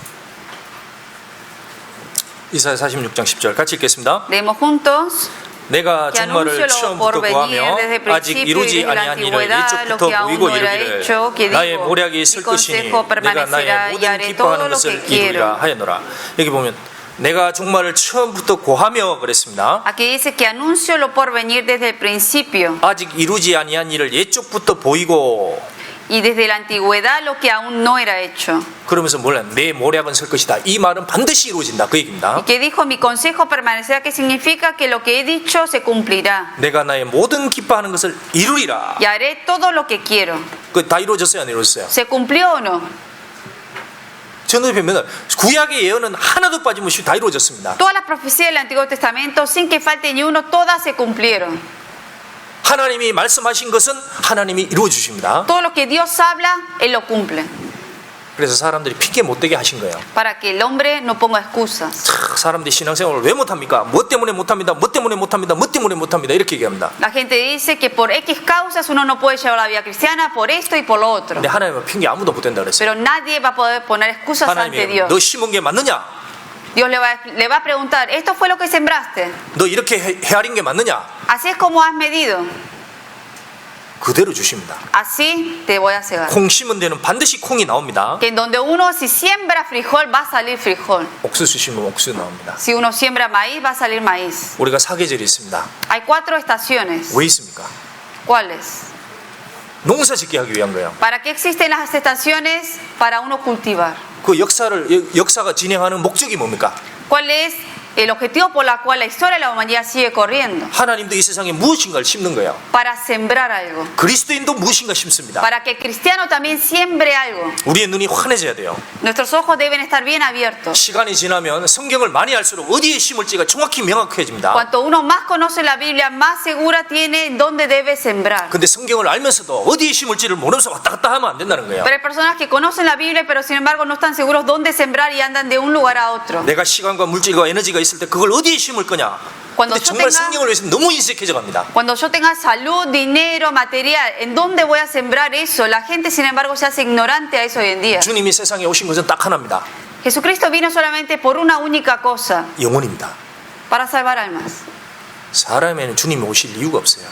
이사야 46장 10절 같이 읽겠습니다. Leemos juntos. 내가 Que 종말을 anuncio lo 처음부터 por venir 구하며 desde el 아직 principio y 이루지 desde la 아니한 일을 antigüedad, lo 일찍부터 que aún 보이고 no era 이르기를 hecho, que 나의 digo, 모략이 설 mi 것이니 consejo 내가 permanecerá 나의 y 모든 haré 기뻐하는 todo lo 것을 que quiero. 이루리라 하였노라. 여기 보면 내가 종말을 처음부터 구하며 그랬습니다. Aquí dice que anuncio lo por venir desde el principio 아직 이루지 아니한 일을 예쪽부터 보이고 y desde la antigüedad lo que aún no era hecho. 그러면서 몰라 내 모략은 설 것이다. 이 말은 반드시 이루어진다. 그 얘기입니다. Y que dijo mi consejo permanecerá, que significa que lo que he dicho se cumplirá. 내가 나의 모든 기뻐하는 것을 이루리라. Y haré todo lo que quiero. 그 다 이루어졌어요, 안 이루어졌어요? ¿Se cumplió o no? 전도에 보면 구약의 예언은 하나도 빠짐없이 다 이루어졌습니다. Todas las profecías del Antiguo Testamento, sin que falte ni uno, todas se cumplieron. 하나님이 말씀하신 것은 하나님이 이루어 주십니다. Todo lo que Dios habla, Él lo cumple. 그래서 사람들이 핑계 못 대게 하신 거예요. Para que el hombre no ponga excusas. 사람들이 신앙생활을 왜 못합니까? 뭐 때문에 못합니다. 뭐 때문에 못합니다. 뭐 때문에 못합니다. 이렇게 얘기합니다. La gente dice que por X causas uno no puede llevar la vida cristiana, por esto y por lo otro. 근데 하나님은 핑계 아무도 못 된다 그랬어요. Pero nadie va a poder poner excusas ante 하나님이 Dios. 너 심은 게 맞느냐? Dios le va a preguntar, ¿esto fue lo que sembraste? 너 이렇게 헤아린 게 맞느냐? ¿Así es como has medido? 그대로 주십니다. Así te voy a cegar. 콩 심은 데는 반드시 콩이 나옵니다. Que en donde uno si siembra frijol va a salir frijol. 옥수수 심으면 옥수수 나옵니다. Si uno siembra maíz va a salir maíz. 우리가 사계절이 있습니다. Hay 4 estaciones. 왜 있습니까? ¿Cuáles? 농사 짓게 하기 위한 거예요. ¿Para qué existen las estaciones? Para uno cultivar. 그 역사가 진행하는 목적이 뭡니까? ¿Cuál es el objetivo por la cual la historia de la humanidad sigue corriendo? 하나님도 이 세상에 무엇인가를 심는 거예요. Para sembrar algo. 그리스도인도 무엇인가 심습니다. Para que el cristiano también siembre algo. 우리의 눈이 환해져야 돼요. Nuestros ojos deben estar bien abiertos. 시간이 지나면 성경을 많이 알수록 어디에 심을지가 정확히 명확해집니다. Cuanto uno más conoce la Biblia, más segura tiene en dónde debe sembrar. 근데 성경을 알면서도 어디에 심을지를 모르면서 왔다 갔다 하면 안 된다는 거예요. Pero hay personas que conocen la Biblia, pero sin embargo no están seguros dónde sembrar y andan de un lugar a otro. 내가 시간과 물질과 에너지가 있을 때 그걸 어디에 심을 거냐? 근데 정말 성경을 위해서 너무 인색해져 갑니다. Cuando yo tenga salud, dinero, material, ¿en dónde voy a sembrar eso? La gente, sin embargo, se hace ignorante a eso hoy en día. 주님이 세상에 오신 것은 딱 하나입니다. Jesucristo vino solamente por una única cosa, 영혼입니다. para salvar almas. 사람에는 주님이 오실 이유가 없어요.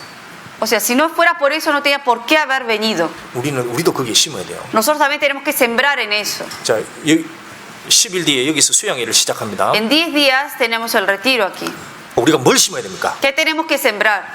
O sea, si no fuera por eso, no tenía por qué haber venido. 우리도 거기에 심어야 돼요. Nosotros también tenemos que sembrar en eso. 자, 10일 뒤에 여기서 수양회를 시작합니다. En 10 días tenemos el retiro aquí. 우리가 뭘 심어야 됩니까? ¿Qué tenemos que sembrar?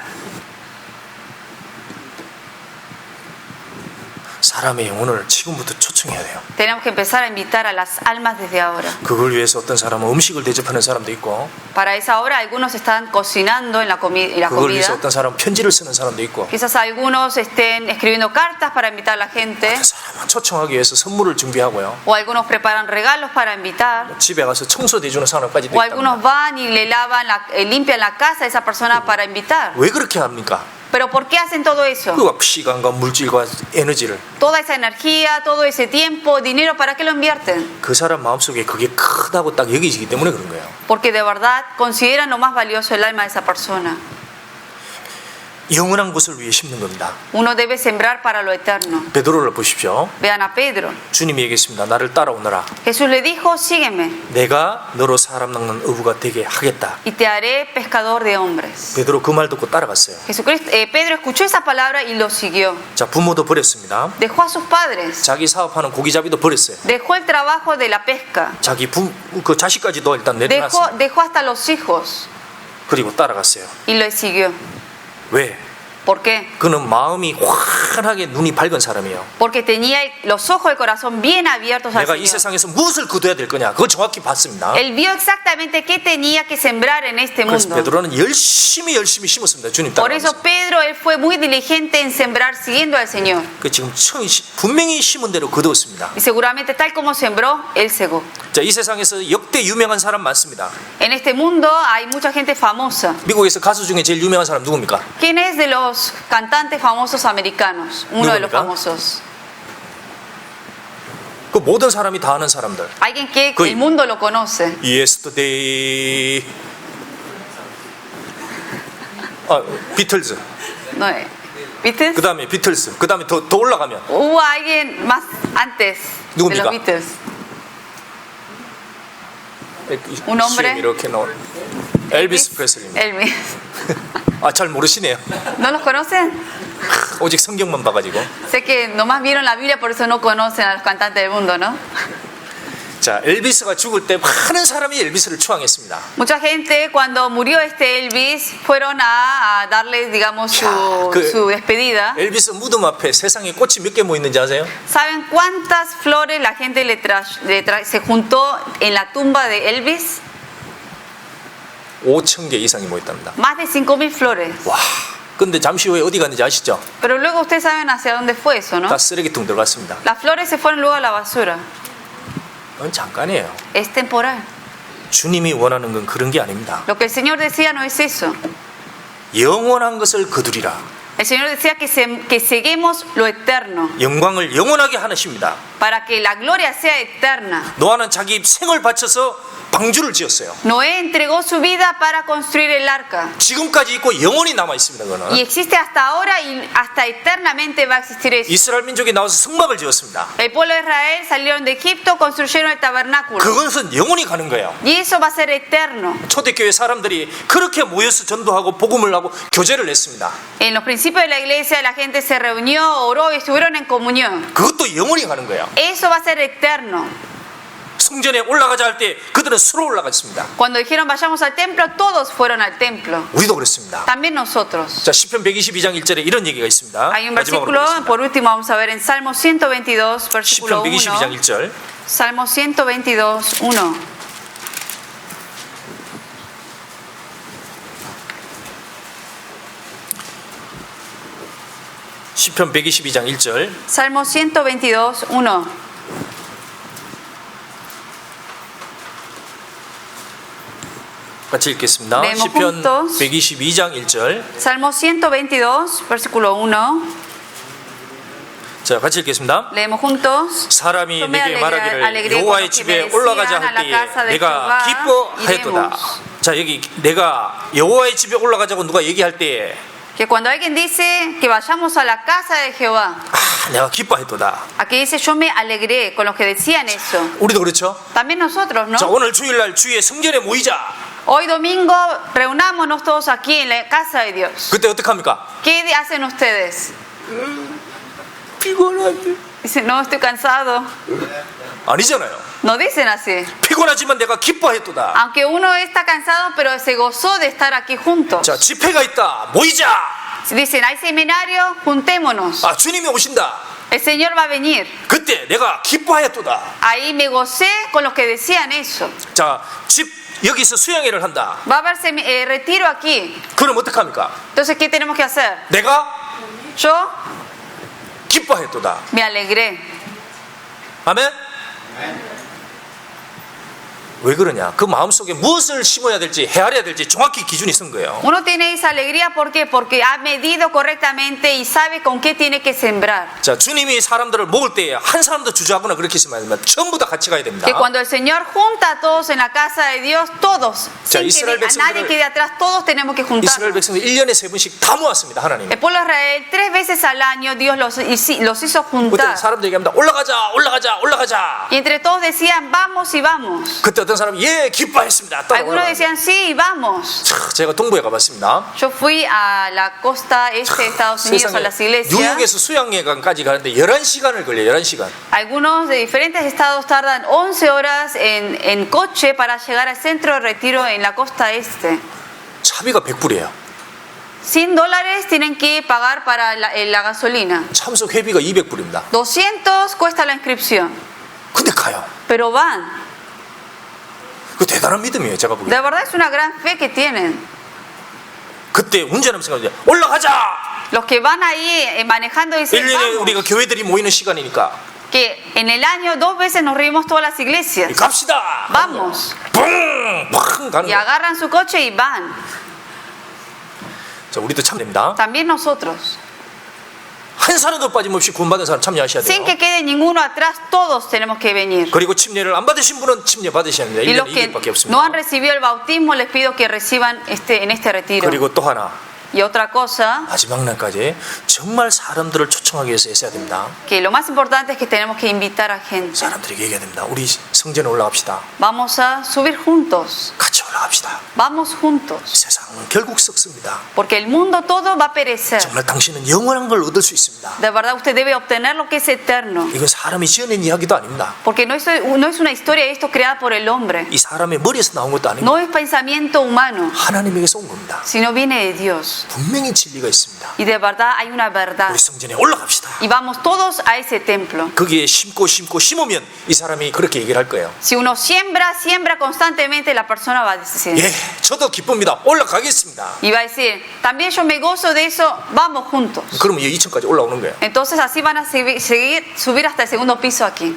사람의 영혼을 지금부터 초청해야 돼요. Tenemos que empezar a invitar a las almas desde ahora. 그걸 위해서 어떤 사람은 음식을 대접하는 사람도 있고, Para esa hora algunos están cocinando en la 그걸 위해서 comida. 어떤 사람은 편지를 쓰는 사람도 있고, Quizás algunos estén escribiendo cartas para invitar a la gente. 어떤 사람은 초청하기 위해서 선물을 준비하고요. O algunos preparan regalos para invitar. 집에 가서 청소도 해주는 사람까지도 O algunos 있답니다. van y le lavan, limpian la casa a esa persona para invitar. 왜 그렇게 합니까? Pero ¿por qué hacen todo eso? 그 시간과 물질과 에너지를 Toda esa energía, todo ese tiempo, dinero, ¿para qué lo invierten? 그 사람 마음속에 그게 크다고 딱 여기지기 때문에 그런 거예요. Porque de verdad consideran lo más valioso el alma de esa persona. 영원한 것을 위해 심는 겁니다. Uno debe sembrar para lo eterno. 베드로를 보십시오. Vean a Pedro. 주님이 얘기했습니다. 나를 따라오너라. Jesús le dijo, sígueme 내가 너로 사람 낚는 어부가 되게 하겠다. y te haré pescador de hombres. 베드로 그 말 듣고 따라갔어요. Pedro escuchó esa palabra y lo siguió. 자, 부모도 버렸습니다. Dejó a sus padres. 자기 사업하는 고기잡이도 버렸어요. Dejó el trabajo de la pesca. 자기 그 자식까지도 일단 내려놨어요. Dejó hasta los hijos 그리고 따라갔어요. y lo siguió. 왜? ¿Por qué? 그는 마음이 환하게 눈이 밝은 사람이에요. Porque tenía los ojos del corazón bien abiertos al 내가 이 Señor. 세상에서 무엇을 거둬야 될 거냐 그거 정확히 봤습니다. Él vio exactamente qué tenía que sembrar en este 그래서 mundo. 베드로는 열심히 심었습니다. 주님 Por eso 따라가면서. Pedro, él fue muy diligente en sembrar siguiendo al Señor. 그 지금 분명히 심은 대로 거두었습니다. Y seguramente tal como sembró, él segó. 자, 이 세상에서 역대 유명한 사람 많습니다. En este mundo hay mucha gente famosa. 미국에서 가수 중에 제일 유명한 사람 누굽니까? ¿Quién es de los cantantes famosos americanos? Uno de los ¿누굽니까? famosos. 그 모든 사람이 다 아는 사람들. Alguien que 거의- el mundo lo conoce. Yesterday. 아, 비틀즈. ¿No? ¿Beatles? 그 다음에 비틀즈. 그 다음에 더 올라가면 Hubo alguien más antes de 누굽니까? los Beatles. Un hombre. 시험 이렇게 나온 엘비스 프레슬리입니다. Elvis. 아, 잘 모르시네요. ¿No los conocen? 오직 성경만 봐가지고. Sé que nomás vieron la Biblia, por eso no conocen a los cantantes del mundo, ¿no? 자, 엘비스가 죽을 때 많은 사람이 엘비스를 추앙했습니다. Mucha gente cuando murió este Elvis fueron a darle, digamos, su despedida. 엘비스 무덤 앞에 세상에 꽃이 몇 개 모였는지 아세요? ¿Saben cuántas flores la gente se juntó en la tumba de Elvis? 5,000개 이상이 모였답니다. Más de 5.000 flores. 와, 근데 잠시 후에 어디 갔는지 아시죠? Pero luego ustedes saben hacia dónde fue eso, ¿no? 다 쓰레기통 들어갔습니다. Las flores se fueron luego a la basura. 그건 잠깐이에요. Es temporal. 주님이 원하는 건 그런 게 아닙니다. Lo que el Señor decía no es eso. 영원한 것을 거두리라. El Señor decía que seguimos lo eterno, 영광을 영원하게 하십니다. para que la gloria sea eterna. 노아는 자기 생을 바쳐서 방주를 지었어요. Noé entregó su vida para construir el arca. 지금까지 있고 영원히 남아 있습니다. Y 그거는 existe hasta ahora y hasta eternamente va a existir eso. 이스라엘 민족이 나와서 성막을 지었습니다. El pueblo de Israel salieron de Egipto, construyeron el tabernáculo. 그것은 영원히 가는 거예요. Y eso va a ser eterno. 초대교회 사람들이 그렇게 모여서 전도하고 복음을 하고 교제를 했습니다. En los principios de la iglesia la gente se reunió, oró y estuvieron en comunión. 그것도 영원히 가는 거예요. Eso va a ser eterno. 성전에 올라가자 할 때 그들은 서로 올라갔습니다. Cuando dijeron vayamos al templo, todos fueron al templo. 우리도 그랬습니다. También nosotros. 자, 시편 122장 1절에 이런 얘기가 있습니다. Hay un 마지막으로 versículo, 보겠습니다. por último vamos a ver en Salmo 122, versículo 시편 122장 1. 1절. Salmo 122, 1. 시편 122장 1절. Salmo 122, 1. 같이 읽겠습니다. Leemos 시편 juntos. 122장 1절. Salmo 122, versículo 1. 자, 같이 읽겠습니다. Leemos juntos. 사람이 Yo me 내게 말하기를 alegré 여호와의 cuando 집에 me 올라가자 decían a 할 la 때에 casa de 내가 Jehová 기뻐하였도다. iremos. 자, 여기 내가 여호와의 집에 올라가자고 누가 얘기할 때에 Que cuando alguien dice que vayamos a la casa de Jehová, 내가 기뻐했도다. Aquí dice, yo me alegré con los que decían eso. 우리도 그렇죠. También nosotros, ¿no? 자, 오늘 주일날 주의 성전에 모이자. Hoy domingo reunámonos todos aquí en la casa de Dios. 그때 어떡합니까? ¿Qué hacen ustedes? 피곤한데. Dicen, no, estoy cansado. 아니잖아요. No dicen así. 피곤하지만 내가 기뻐했도다. Aunque uno está cansado, pero se gozó de estar aquí juntos. 자, 집회가 있다. 모이자. Dicen, hay seminario, juntémonos. 아, 주님이 오신다. El Señor va a venir. 그때 내가 기뻐하였도다. Ahí me gocé con los que decían eso. 자, 여기서 수양회를 한다. Va a haber retiro aquí. 그럼 어떡합니까? Entonces, ¿qué tenemos que hacer? 내가 Yo 기뻐했도다. me alegré. 아멘? 왜 그러냐? 그 마음속에 무엇을 심어야 될지 헤아려야 될지 정확히 기준이 쓴 거예요. Uno tiene esa alegría, ¿por qué? Porque ha medido correctamente y sabe con qué tiene que sembrar. 자, 주님이 사람들을 먹을 때에 한 사람도 주저하거나 그렇게 있으면 안 됩니다. 전부 다 같이 가야 됩니다. Que cuando el Señor junta a todos en la casa de Dios, todos, 자, sin 이스라엘 que a nadie 백성들을- quede atrás, todos tenemos que 이스라엘 juntarnos. 백성들 1년에 3번씩 다 모았습니다. 하나님. El pueblo de Israel 3 veces al año Dios los hizo 그때 juntar. 사람들이 얘기합니다. 올라가자, 올라가자, 올라가자. Y entre todos decían, vamos y vamos. 그때 어떤 사람이 예, 기뻐했습니다. 따라 Algunos 올라가자. decían, sí, vamos. 제가 동부에 가봤습니다. Yo fui a la costa este de Estados Unidos, a las iglesias. 뉴욕에서 수양회관까지 가는데 11시간을 걸려요. 11시간. Algunos de diferentes estados tardan 11 horas en coche para llegar al centro de retiro en la costa este. 차비가 100불이에요. $100 tienen que pagar para la gasolina. 참석 회비가 200불입니다. 200 cuesta la inscripción. 근데 가요. Pero van. 그 대단한 믿음이에요. 제가 보기에. De verdad es una gran fe que tienen. 그때 운전하면서 생각해요. 올라가자. Los que van ahí manejando dicen, 1년에 vamos. 우리가 교회들이 모이는 시간이니까 Que en el año 2 veces nos reunimos todas las iglesias. 갑시다. Vamos. 뿡! 팡! 가는 Y 거예요. agarran su coche y van. 자, 우리도 참됩니다. También nosotros. 한 사람도 빠짐없이 구원받은 사람 참여하셔야 Sin 돼요. que quede ninguno atrás, todos tenemos que venir. 그리고 침례를 안 받으신 분은 침례 받으셔야 됩니다. Y los 1년에 que 200밖에 no 없습니다. han recibido el bautismo, les pido que reciban en este retiro. 그리고 또 하나, Y otra cosa, 마지막 날까지 정말 사람들을 초청하기 위해서 애써야 됩니다. que lo más importante es que tenemos que invitar a gente. 사람들에게 얘기해야 됩니다. 우리 성전에 올라갑시다. Vamos a subir juntos. 같이 올라갑시다. Vamos juntos. 세상은 결국 썩습니다. Porque el mundo todo va a perecer. 정말 당신은 영원한 걸 얻을 수 있습니다. De verdad usted debe obtener lo que es eterno. 이건 사람이 지어낸 이야기도 아닙니다. Porque no es una historia esto creada por el hombre. 이 사람의 머리에서 나온 것도 아닙니다. No es pensamiento humano, 하나님에게서 온 겁니다. sino viene de Dios. 분명히 진리가 있습니다. Y de verdad hay una verdad. 우리 성전에 올라갑시다. Y vamos todos a ese templo. 거기에 심으면 이 사람이 그렇게 얘기를 할 거예요. Si uno siembra constantemente, la persona va a decir. 예, 저도 기쁩니다. 올라가겠습니다. Y va a decir, también yo me gozo de eso, vamos juntos. 그러면 2층까지 올라오는 거예요. Entonces así van a subir hasta el segundo piso aquí.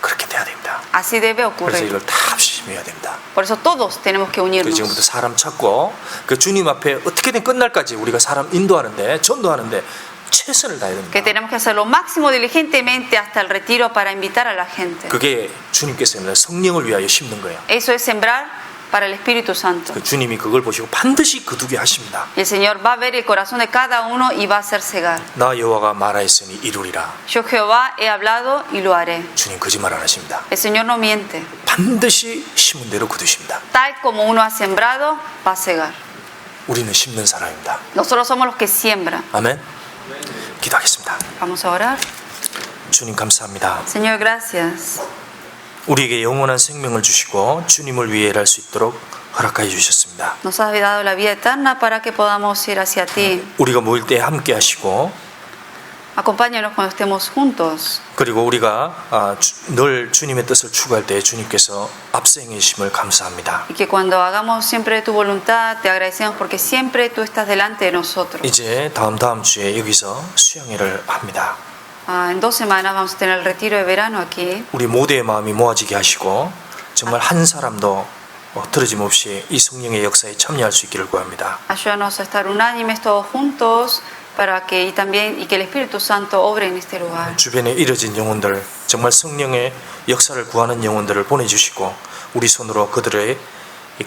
그렇게 돼야 됩니다. Así debe 그래서 ocurrir. 이걸 다 합심해야 됩니다. Por eso todos tenemos que 그래서 unirnos. 지금부터 사람 찾고 그 주님 앞에 어떻게든 끝날까지 우리가 사람 인도하는데 전도하는데 최선을 다해야 Que 됩니다. tenemos que hacer lo máximo diligentemente hasta el retiro para invitar a la gente. 그게 주님께서는 성령을 위하여 심는 거예요. Eso es sembrar para el Espíritu Santo. 그 주님이 그걸 보시고 반드시 거두게 하십니다. Y el Señor va a ver el corazón de cada uno y va a hacer cegar. 나 여호와가 말하였으니 이루리라. Yo Jehová he hablado y lo haré. 주님 거짓말 안 하십니다. El Señor no miente. 반드시 심은 대로 거두십니다. Tal como uno ha sembrado, va a cegar. 우리는 심는 사람입니다. Nosotros somos los que siembran. 아멘. 기도하겠습니다. Vamos a orar. 주님 감사합니다. Señor, gracias. 우리에게 영원한 생명을 주시고 주님을 위해 일할 수 있도록 허락하여 주셨습니다. Nos has dado la vida eterna para que podamos ir hacia ti. 우리가 모일 때 함께 하시고 Acompáñanos cuando estemos juntos. 그리고 우리가 늘 주님의 뜻을 추구할 때 주님께서 앞서 행하심을 감사합니다. Y que cuando hagamos siempre tu voluntad, te agradecemos porque siempre tú estás delante de nosotros. 이제 다음 주에 여기서 수양회를 합니다. En 2 semanas vamos a tener el retiro de verano aquí. 우리 모두의 마음이 모아지게 하시고 정말 한 사람도 틀어짐 없이 이 성령의 역사에 참여할 수 있기를 구합니다. Ayúdanos a estar unánimes todos juntos para que que el Espíritu Santo obre en este lugar. 주변에 이뤄진 영혼들, 정말 성령의 역사를 구하는 영혼들을 보내주시고 우리 손으로 그들의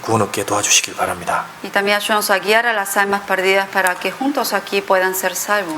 구원 얻게 도와주시길 바랍니다. Y también ayúdanos a guiar a las almas perdidas para que juntos aquí puedan ser salvos.